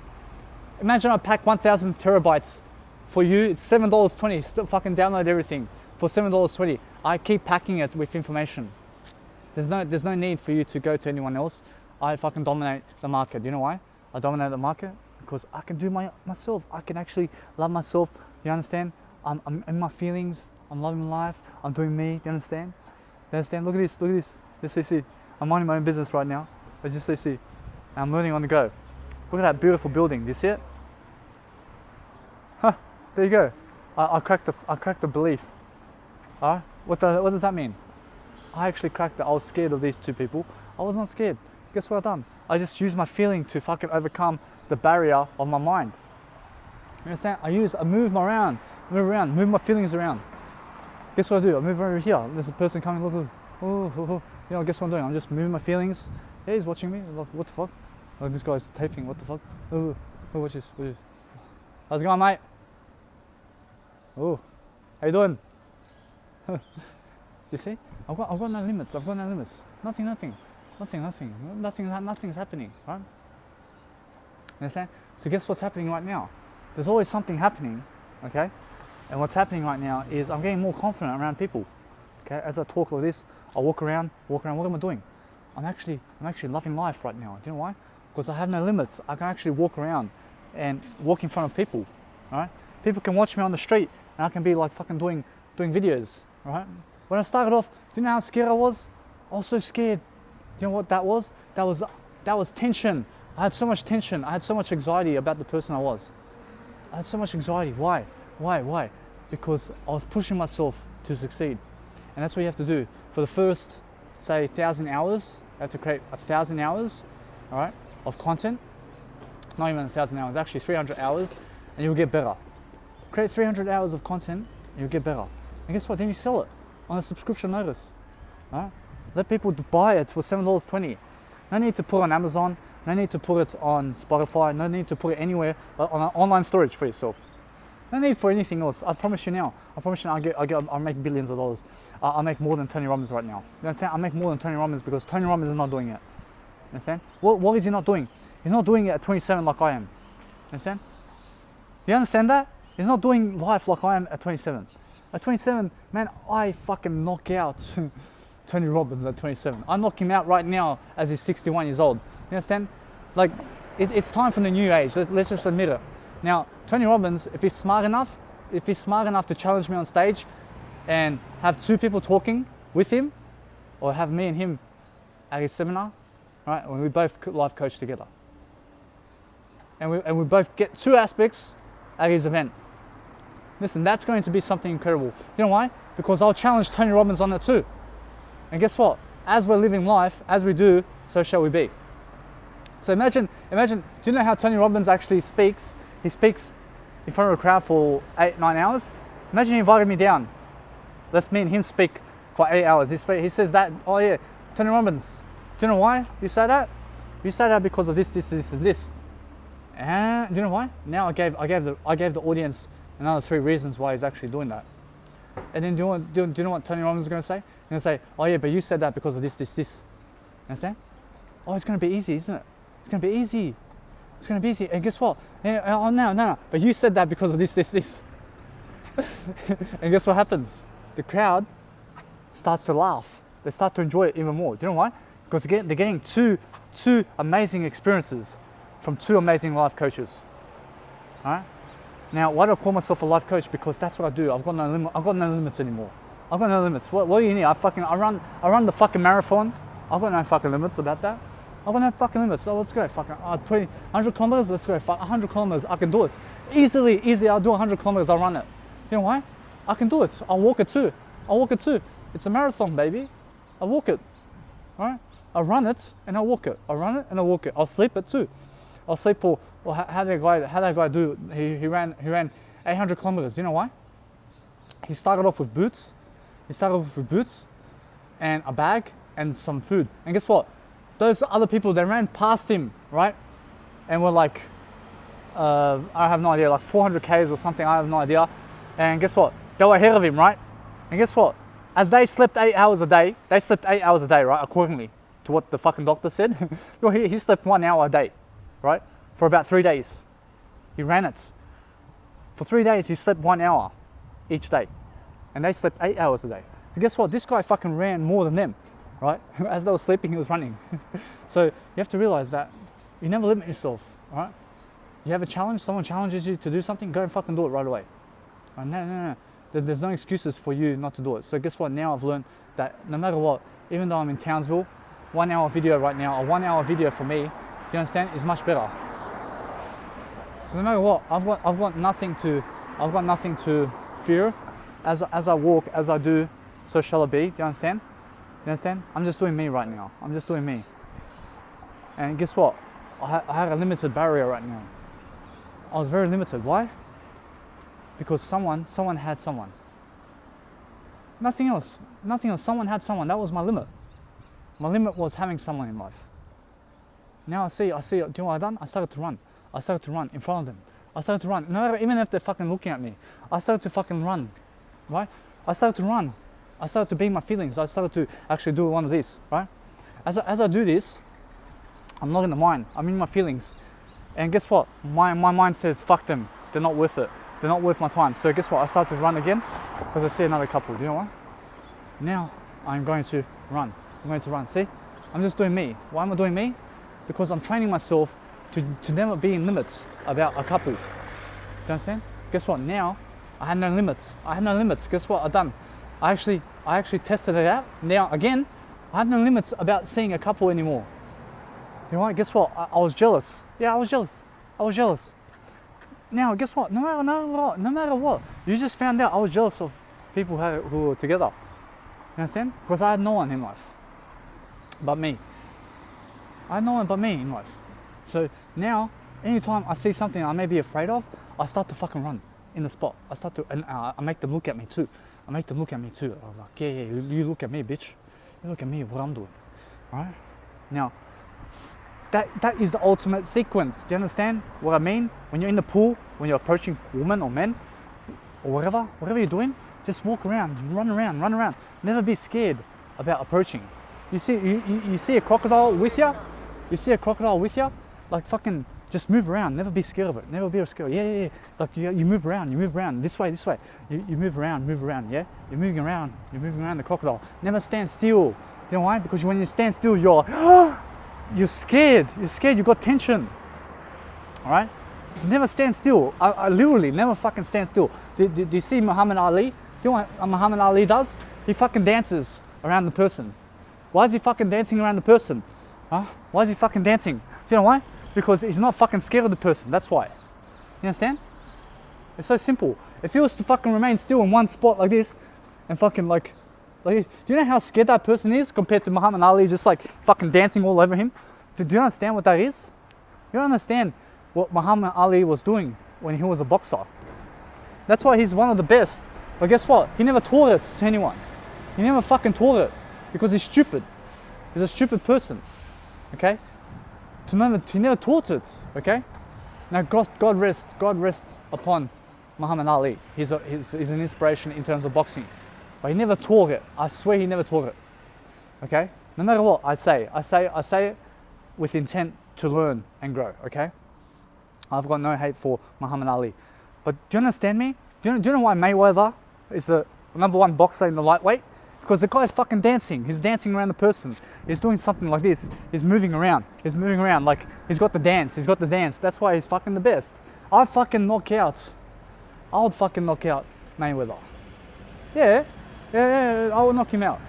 Imagine I pack 1,000 terabytes for you. It's $7.20. Still fucking download everything for $7.20. I keep packing it with information. There's no need for you to go to anyone else. I fucking dominate the market. You know why? I dominate the market because I can do myself. I can actually love myself. Do you understand? I'm in my feelings. I'm loving life. I'm doing me. Do you understand? You understand? Look at this. Look at this. Just see. I'm minding my own business right now. But just see. I'm learning on the go. Look at that beautiful building. Do you see it? Huh? There you go. I cracked the belief. Alright? What does that mean? I actually cracked it. I was scared of these two people. I was not scared. Guess what I've done? I just used my feeling to fucking overcome the barrier of my mind. You understand? I move around, move my feelings around. Guess what I do? I move over here. There's a person coming. Look. Oh. You know, guess what I'm doing? I'm just moving my feelings. Yeah, he's watching me. Like, what the fuck? Oh, this guy's taping. What the fuck? Oh, watch this. How's it going, mate? Oh, how you doing? You see? I've got no limits. Nothing's happening, right? Understand? So guess what's happening right now? There's always something happening, okay? And what's happening right now is I'm getting more confident around people. Okay, as I talk like this, I walk around. What am I doing? I'm actually loving life right now. Do you know why? Because I have no limits. I can actually walk around and walk in front of people. All right? People can watch me on the street, and I can be like fucking doing videos. All right? When I started off, do you know how scared I was? I was so scared. You know what that was? That was tension. I had so much tension. I had so much anxiety about the person I was. I had so much anxiety. Why? Because I was pushing myself to succeed. And that's what you have to do. For the first, say, 1,000 hours, you have to create 1,000 hours, all right, of content. Not even 1,000 hours, actually 300 hours, and you'll get better. Create 300 hours of content, and you'll get better. And guess what? Then you sell it on a subscription notice. All right? Let people buy it for $7.20. No need to put it on Amazon. No need to put it on Spotify. No need to put it anywhere but on online storage for yourself. No need for anything else. I promise you now. I'll make billions of dollars. I'll make more than Tony Robbins right now. You understand? I make more than Tony Robbins because Tony Robbins is not doing it. You understand? What is he not doing? He's He's not doing it at 27 like I am. Understand? You understand that? He's not doing life like I am at 27. At 27, man, I fucking knock out Tony Robbins at 27. I knock him out right now as he's 61 years old. You understand? Like, it's time for the new age. Let's just admit it. Now, Tony Robbins, if he's smart enough to challenge me on stage and have two people talking with him, or have me and him at his seminar, right, when we both life coach together. And we both get two aspects at his event. Listen, that's going to be something incredible. You know why? Because I'll challenge Tony Robbins on it too. And guess what? As we're living life, as we do, so shall we be. So imagine, do you know how Tony Robbins actually speaks? He speaks in front of a crowd for 8-9 hours. Imagine he invited me down. Let's me and him speak for 8 hours. He says that, oh yeah, Tony Robbins, do you know why you say that? You say that because of this, and this. And do you know why? Now I gave the audience another 3 reasons why he's actually doing that. And then do you know what Tony Robbins is going to say? He's going to say, oh yeah, but you said that because of this. Understand? Oh, it's going to be easy, isn't it? It's going to be easy. It's going to be easy. And guess what? Oh, no. But you said that because of this. And guess what happens? The crowd starts to laugh. They start to enjoy it even more. Do you know why? Because they're getting two amazing experiences from 2 amazing life coaches. All right? Now, why do I call myself a life coach? Because that's what I do. I've got no limits anymore. I've got no limits. What do you need? I run the fucking marathon. I've got no fucking limits about that. I've got no fucking limits. So let's go. Fucking 100 kilometers. Let's go. 100 kilometers. I can do it easily. I'll do 100 kilometers. I'll run it. You know why? I can do it. I'll walk it too. It's a marathon, baby. I'll walk it. All right. I run it and I walk it. I run it and I walk it. I'll sleep it too. I'll sleep for. Well, how did that guy do? He ran 800 kilometers. Do you know why? He started off with boots. And a bag and some food. And guess what? Those other people, they ran past him, right? And were like, I have no idea, like 400 Ks or something. I have no idea. And guess what? They were ahead of him, right? And guess what? As they slept 8 hours a day, right? Accordingly to what the fucking doctor said. He slept 1 hour a day, right? For about 3 days. He ran it. For 3 days, he slept 1 hour each day. And they slept 8 hours a day. So guess what? This guy fucking ran more than them, right? As they were sleeping, he was running. So you have to realize that you never limit yourself, right? You have a challenge, someone challenges you to do something, go and fucking do it right away. No. There's no excuses for you not to do it. So guess what? Now I've learned that no matter what, even though I'm in Townsville, 1 hour video right now, a 1 hour video for me, you understand, is much better. So no matter what, I've got nothing to fear. As I walk, as I do, so shall it be. Do you understand? I'm just doing me right now. I'm just doing me. And guess what? I had a limited barrier right now. I was very limited. Why? Because someone had someone. Nothing else. Someone had someone. That was my limit. My limit was having someone in life. Now I see, do you know what I've done? I started to run in front of them. I started to run. No matter, even if they're fucking looking at me, I started to fucking run, right? I started to run. I started to be my feelings. I started to actually do one of these, right? As I do this, I'm not in the mind. I'm in my feelings. And guess what? My mind says, fuck them. They're not worth it. They're not worth my time. So guess what? I start to run again because I see another couple. Do you know what? Now I'm going to run. See? I'm just doing me. Why am I doing me? Because I'm training myself to never be in limits about a couple. Do you understand? Guess what? Now I had no limits. Guess what I've done? I actually tested it out. Now again, I have no limits about seeing a couple anymore. You know what? Guess what? I was jealous. Yeah, I was jealous. Now, guess what? No matter what, you just found out I was jealous of people who were together. You understand? Because I had no one in life but me. I had no one but me in life. So now, anytime I see something I may be afraid of, I start to fucking run in the spot. I make them look at me too. I'm like, yeah, you look at me, bitch. You look at me, what I'm doing. Alright? Now, that is the ultimate sequence. Do you understand what I mean? When you're in the pool, when you're approaching women or men, or whatever you're doing, just walk around, run around. Never be scared about approaching. You see a crocodile with you? like fucking just move around. Never be scared of it. Never be scared. Yeah. Like you move around. You move around this way. You move around. Yeah. You're moving around. The crocodile. Never stand still. You know why? Because when you stand still, you're you're scared. You got tension. All right. Just never stand still. I literally never fucking stand still. Do you see Muhammad Ali? Do you know what Muhammad Ali does? He fucking dances around the person. Why is he fucking dancing around the person? Huh? Why is he fucking dancing? Do you know why? Because he's not fucking scared of the person. That's why. You understand? It's so simple. If he was to fucking remain still in one spot like this, and fucking like, do you know how scared that person is compared to Muhammad Ali just like fucking dancing all over him? Do you understand what that is? You don't understand what Muhammad Ali was doing when he was a boxer. That's why he's one of the best. But guess what? He never taught it to anyone. He never fucking taught it because he's stupid. He's a stupid person. Okay? He never taught it. Okay? Now God rest upon Muhammad Ali. He's an inspiration in terms of boxing. But he never taught it. I swear he never taught it. Okay? No matter what I say it with intent to learn and grow. Okay? I've got no hate for Muhammad Ali. But do you understand me? Do you know why Mayweather is the #1 boxer in the lightweight? Because the guy's fucking dancing. He's dancing around the person. He's doing something like this. He's moving around. Like he's got the dance. That's why he's fucking the best. I would fucking knock out Mayweather. Yeah. I will knock him out.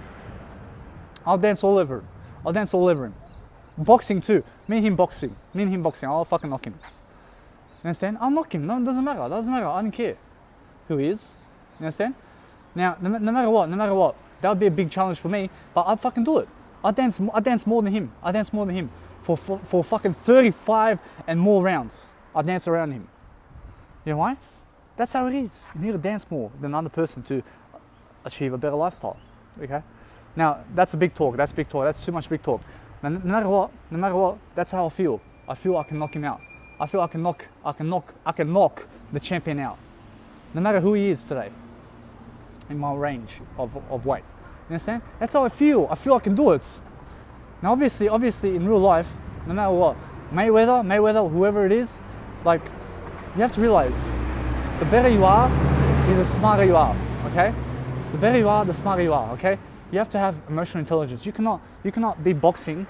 I'll dance all over him. Boxing too. Me and him boxing. I'll fucking knock him. You understand? I'll knock him. No, it doesn't matter. I don't care who he is. You understand? Now, no matter what, that would be a big challenge for me, but I'd fucking do it. I dance more than him. For fucking 35 and more rounds. I dance around him. You know why? That's how it is. You need to dance more than another person to achieve a better lifestyle. Okay? Now, that's a big talk. That's too much big talk. Now, no matter what, that's how I feel. I feel I can knock him out. I feel I can knock the champion out. No matter who he is today. In my range of weight. You understand? That's how I feel. I feel I can do it. Now obviously in real life, no matter what, Mayweather, whoever it is, like, you have to realize, the better you are, the smarter you are, okay? The better you are, the smarter you are, okay? You have to have emotional intelligence. You cannot be boxing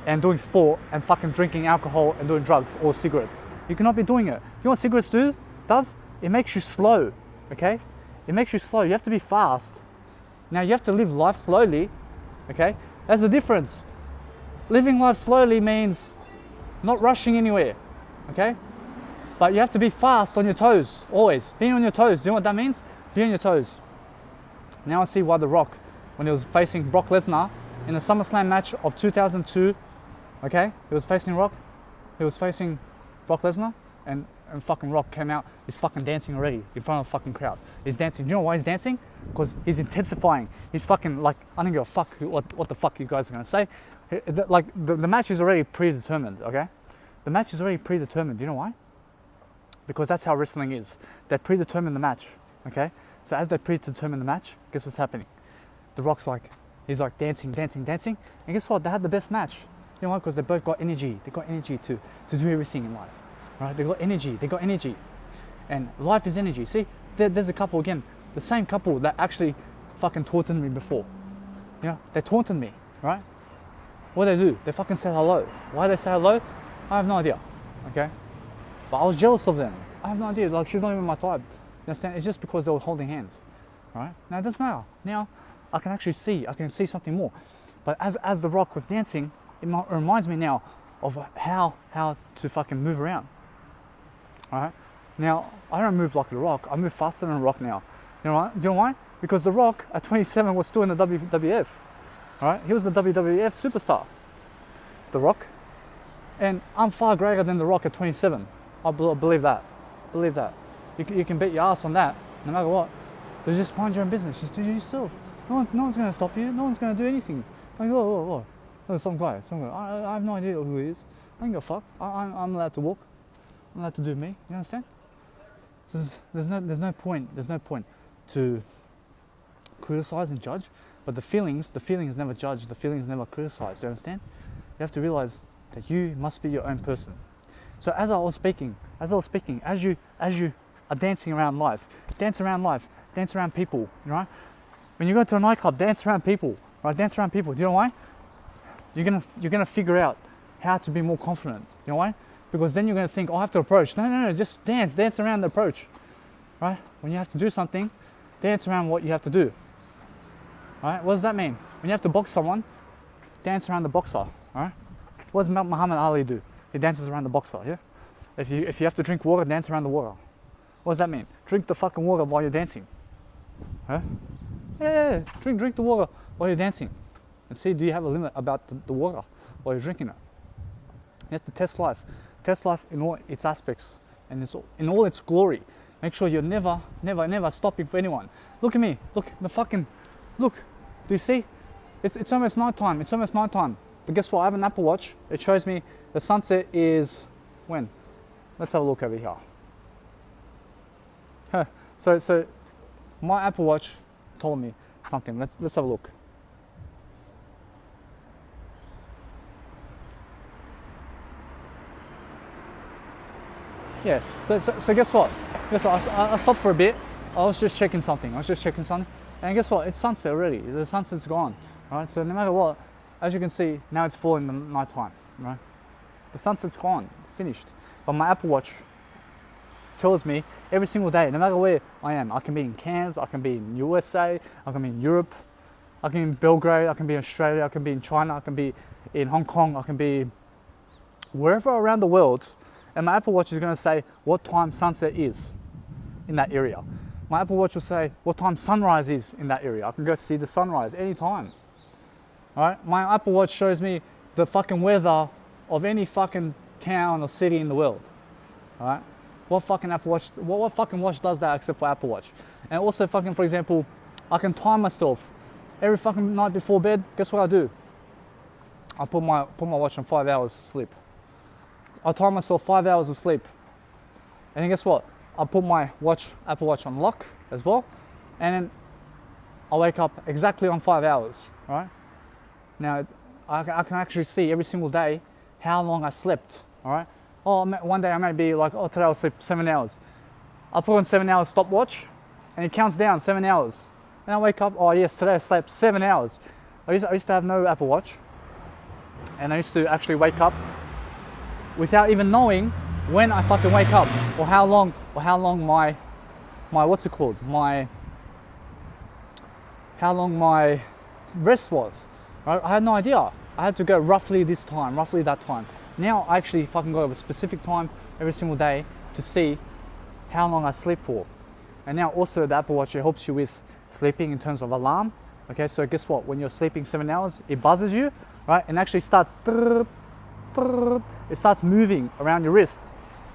and doing sport and fucking drinking alcohol and doing drugs or cigarettes. You cannot be doing it. You know what cigarettes does? It makes you slow, okay? It makes you slow. You have to be fast. Now you have to live life slowly, okay? That's the difference. Living life slowly means not rushing anywhere, okay? But you have to be fast on your toes, always. Being on your toes, do you know what that means? Be on your toes. Now I see why The Rock, when he was facing Brock Lesnar in the SummerSlam match of 2002, okay? He was facing Brock Lesnar, and fucking Rock came out, he's fucking dancing already in front of a fucking crowd. He's dancing. Do you know why he's dancing? Because he's intensifying. He's fucking like, I don't give a fuck what the fuck you guys are going to say. The match is already predetermined, okay? The match is already predetermined. Do you know why? Because that's how wrestling is. They predetermine the match, okay? So as they predetermine the match, guess what's happening? The Rock's like, he's like dancing. And guess what? They had the best match. You know why? Because they both got energy. They got energy to do everything in life. Right? They got energy. And life is energy. See, there's a couple again, the same couple that actually fucking taunted me before. You know, they taunted me, right? What do? They fucking say hello. Why they say hello? I have no idea, okay? But I was jealous of them. I have no idea, like she's not even my type. You understand? It's just because they were holding hands, right? Now it doesn't matter. Now I can actually see, something more. But as The Rock was dancing, it reminds me now of how to fucking move around. Alright? Now, I don't move like The Rock, I move faster than The Rock now. You know why? Because The Rock at 27 was still in the WWF. Alright? He was the WWF superstar. The Rock. And I'm far greater than The Rock at 27. I believe that. You can bet your ass on that, no matter what. So just mind your own business, just do it yourself. No one's going to stop you, no one's going to do anything. Like, whoa. There's some guy. I have no idea who he is. I don't give a fuck. I'm allowed to walk. I'm allowed to do me. You understand? So there's no point to criticize and judge. But the feelings never judge. The feelings never criticize. You understand? You have to realize that you must be your own person. So as I was speaking, as you are dancing around life, dance around people, right? When you go to a nightclub, dance around people, right? Dance around people. Do you know why? You're gonna figure out how to be more confident. You know why? Because then you're gonna think, oh, I have to approach. No, just dance around the approach, right? When you have to do something, dance around what you have to do. Right? What does that mean? When you have to box someone, dance around the boxer. Right? What does Muhammad Ali do? He dances around the boxer. Yeah. If you have to drink water, dance around the water. What does that mean? Drink the fucking water while you're dancing. Huh? Yeah. Drink the water while you're dancing, and see, do you have a limit about the water while you're drinking it? You have to test life in all its aspects and in all its glory. Make sure you're never stopping for anyone. Look at me. Look. Do you see? It's almost nighttime. But guess what? I have an Apple Watch. It shows me the sunset is when? Let's have a look over here. Huh. So my Apple Watch told me something. Let's have a look. Yeah. So guess what? I stopped for a bit. I was just checking something. And guess what? It's sunset already. The sunset's gone. Right? So no matter what, as you can see, now it's falling the night time. Right? The sunset's gone. It's finished. But my Apple Watch tells me every single day, no matter where I am. I can be in Cairns, I can be in USA, I can be in Europe, I can be in Belgrade, I can be in Australia, I can be in China, I can be in Hong Kong, I can be wherever around the world. And my Apple Watch is going to say what time sunset is in that area. My Apple Watch will say what time sunrise is in that area. I can go see the sunrise anytime. Alright? My Apple Watch shows me the fucking weather of any fucking town or city in the world. Alright? What fucking Apple Watch, what fucking watch does that except for Apple Watch? And also fucking, for example, I can time myself. Every fucking night before bed, guess what I do? I put my watch on 5 hours sleep. I time myself 5 hours of sleep. And then guess what? I put my Apple Watch on lock as well. And then I wake up exactly on 5 hours, right? Now, I can actually see every single day how long I slept, all right? Oh, one day I may be like, oh, today I'll sleep 7 hours. I put on 7 hours stopwatch, and it counts down 7 hours. And I wake up, oh yes, today I slept 7 hours. I used to have no Apple Watch, and I used to actually wake up without even knowing when I fucking wake up, or how long my what's it called? How long my rest was. Right? I had no idea. I had to go roughly this time, roughly that time. Now I actually fucking go over a specific time every single day to see how long I sleep for. And now also the Apple Watch, it helps you with sleeping in terms of alarm. Okay, so guess what? When you're sleeping 7 hours, it buzzes you, right? And actually starts, it starts moving around your wrist.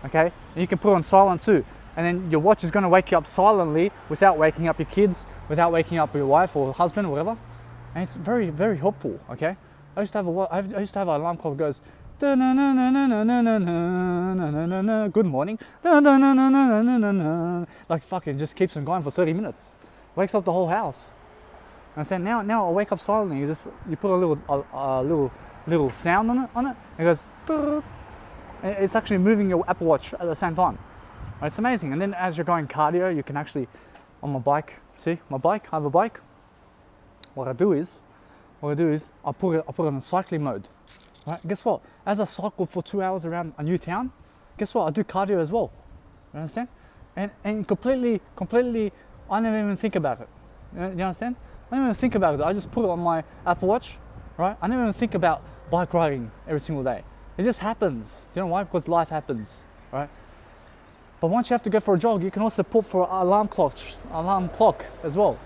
Okay, and you can put it on silent too. And then your watch is going to wake you up silently without waking up your kids, without waking up your wife or husband or whatever. And it's very, very helpful. Okay, I used to have an alarm clock that goes good morning, like fucking just keeps on going for 30 minutes, wakes up the whole house. And I said now I wake up silently. You put a little sound on it. It goes. It's actually moving your Apple Watch at the same time. It's amazing. And then as you're going cardio, you can actually, on my bike, see my bike, I have a bike. What I do is I put it on cycling mode. Right? Guess what? As I cycle for 2 hours around a new town, guess what? I do cardio as well. You understand? And completely, I never even think about it. You understand? I never even think about it. I just put it on my Apple Watch, right? I never even think about bike riding every single day. It just happens. You know why? Because life happens, right? But once you have to go for a jog, you can also put for an alarm clock as well.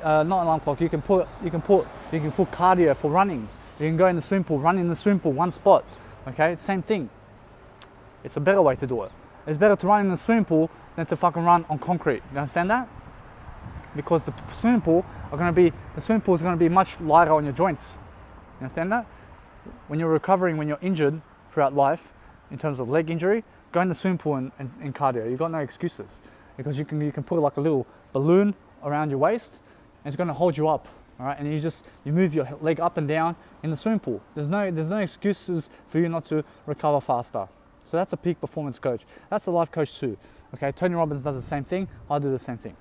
Not alarm clock. You can put cardio for running. You can go in the swimming pool, run in the swimming pool, one spot. Okay, same thing. It's a better way to do it. It's better to run in the swimming pool than to fucking run on concrete. You understand that? Because the swimming pool is going to be much lighter on your joints. You understand that? When you're recovering, when you're injured throughout life, in terms of leg injury, go in the swimming pool and cardio. You've got no excuses, because you can put like a little balloon around your waist, and it's going to hold you up all right? And you move your leg up and down in the swimming pool. There's no excuses for you not to recover faster. So that's a peak performance coach. That's a life coach too. Okay, Tony Robbins does the same thing. I do the same thing.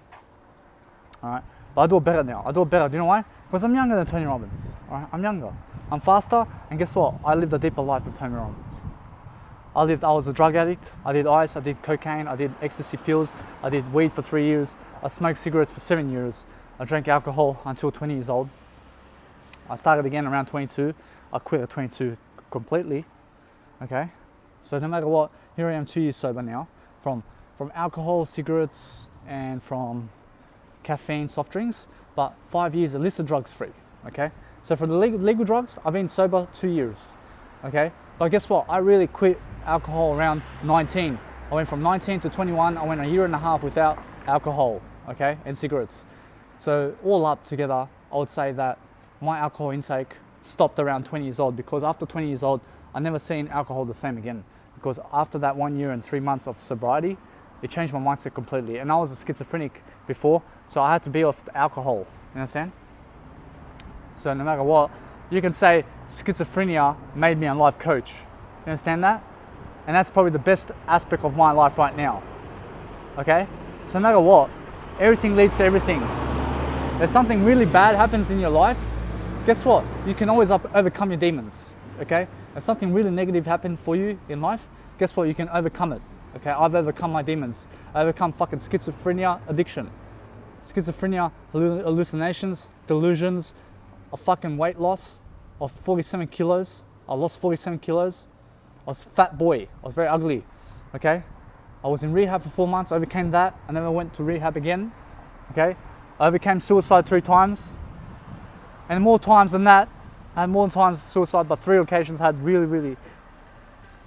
All right, but I do it better now. I do it better. Do you know why? Because I'm younger than Tony Robbins. All right, I'm younger. I'm faster, and guess what? I lived a deeper life than Tony Robbins. I was a drug addict. I did ice. I did cocaine. I did ecstasy pills. I did weed for 3 years. I smoked cigarettes for 7 years. I drank alcohol until 20 years old. I started again around 22. I quit at 22 completely. Okay. So no matter what, here I am 2 years sober now, from alcohol, cigarettes, and from caffeine, soft drinks, but 5 years illicit drugs free, okay? So for the legal drugs, I've been sober 2 years, okay? But guess what? I really quit alcohol around 19. I went from 19 to 21, I went a year and a half without alcohol, okay, and cigarettes. So all up together, I would say that my alcohol intake stopped around 20 years old, because after 20 years old, I never seen alcohol the same again, because after that 1 year and 3 months of sobriety, it changed my mindset completely. And I was a schizophrenic before, so I had to be off the alcohol, you understand? So no matter what, you can say schizophrenia made me a life coach. You understand that? And that's probably the best aspect of my life right now, okay? So no matter what, everything leads to everything. If something really bad happens in your life, guess what? You can always overcome your demons, okay? If something really negative happened for you in life, guess what? You can overcome it, okay? I've overcome my demons. I overcome fucking schizophrenia addiction. Schizophrenia, hallucinations, delusions, a fucking weight loss of 47 kilos. I lost 47 kilos. I was a fat boy. I was very ugly, okay? I was in rehab for 4 months, overcame that. I never went to rehab again, okay? I overcame suicide 3 times. And more times than that, I had more times suicide, but 3 occasions I had really, really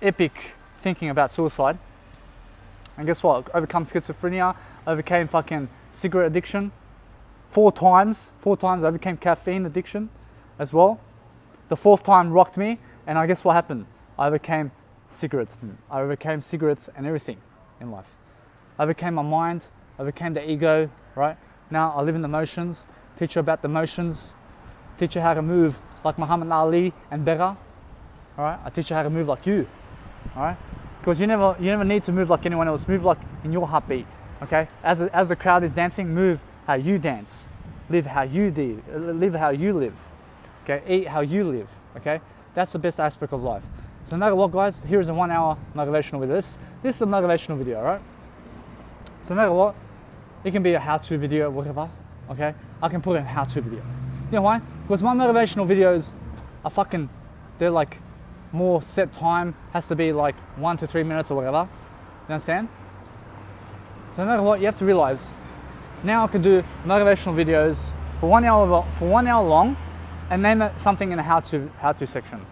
epic thinking about suicide. And guess what? Overcome schizophrenia, overcame fucking cigarette addiction 4 times. 4 times I overcame caffeine addiction as well. The 4th time rocked me, and I guess what happened? I overcame cigarettes. I overcame cigarettes and everything in life. I overcame my mind, I overcame the ego, right? Now I live in the motions, teach you about the motions, teach you how to move like Muhammad Ali and better. All right, I teach you how to move like you. All right, because you never need to move like anyone else. Move like in your heartbeat. Okay, as the crowd is dancing, move how you dance. Live how you do. Live how you live. Okay, eat how you live. Okay, that's the best aspect of life. So no matter what, guys, here is a 1 hour motivational video. This is a motivational video, all right? So no matter what, it can be a how-to video, whatever. Okay, I can put in a how-to video. You know why? Because my motivational videos are they're like more set time, has to be like 1 to 3 minutes or whatever. You understand? So no matter what, you have to realize, now I can do motivational videos for 1 hour long, and name it something in a how-to section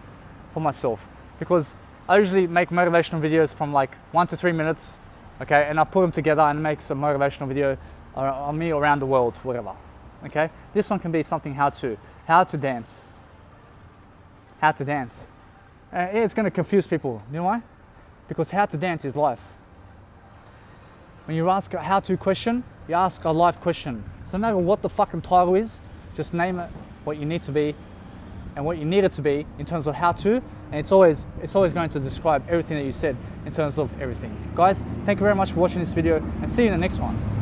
for myself. Because I usually make motivational videos from like 1 to 3 minutes, okay, and I put them together and make some motivational video on me around the world, whatever. Okay, this one can be something how to dance. How to dance. It's going to confuse people. You know why? Because how to dance is life. When you ask a how-to question, you ask a life question. So no matter what the fucking title is, just name it what you need to be and what you need it to be in terms of how to, and it's always going to describe everything that you said in terms of everything. Guys, thank you very much for watching this video, and see you in the next one.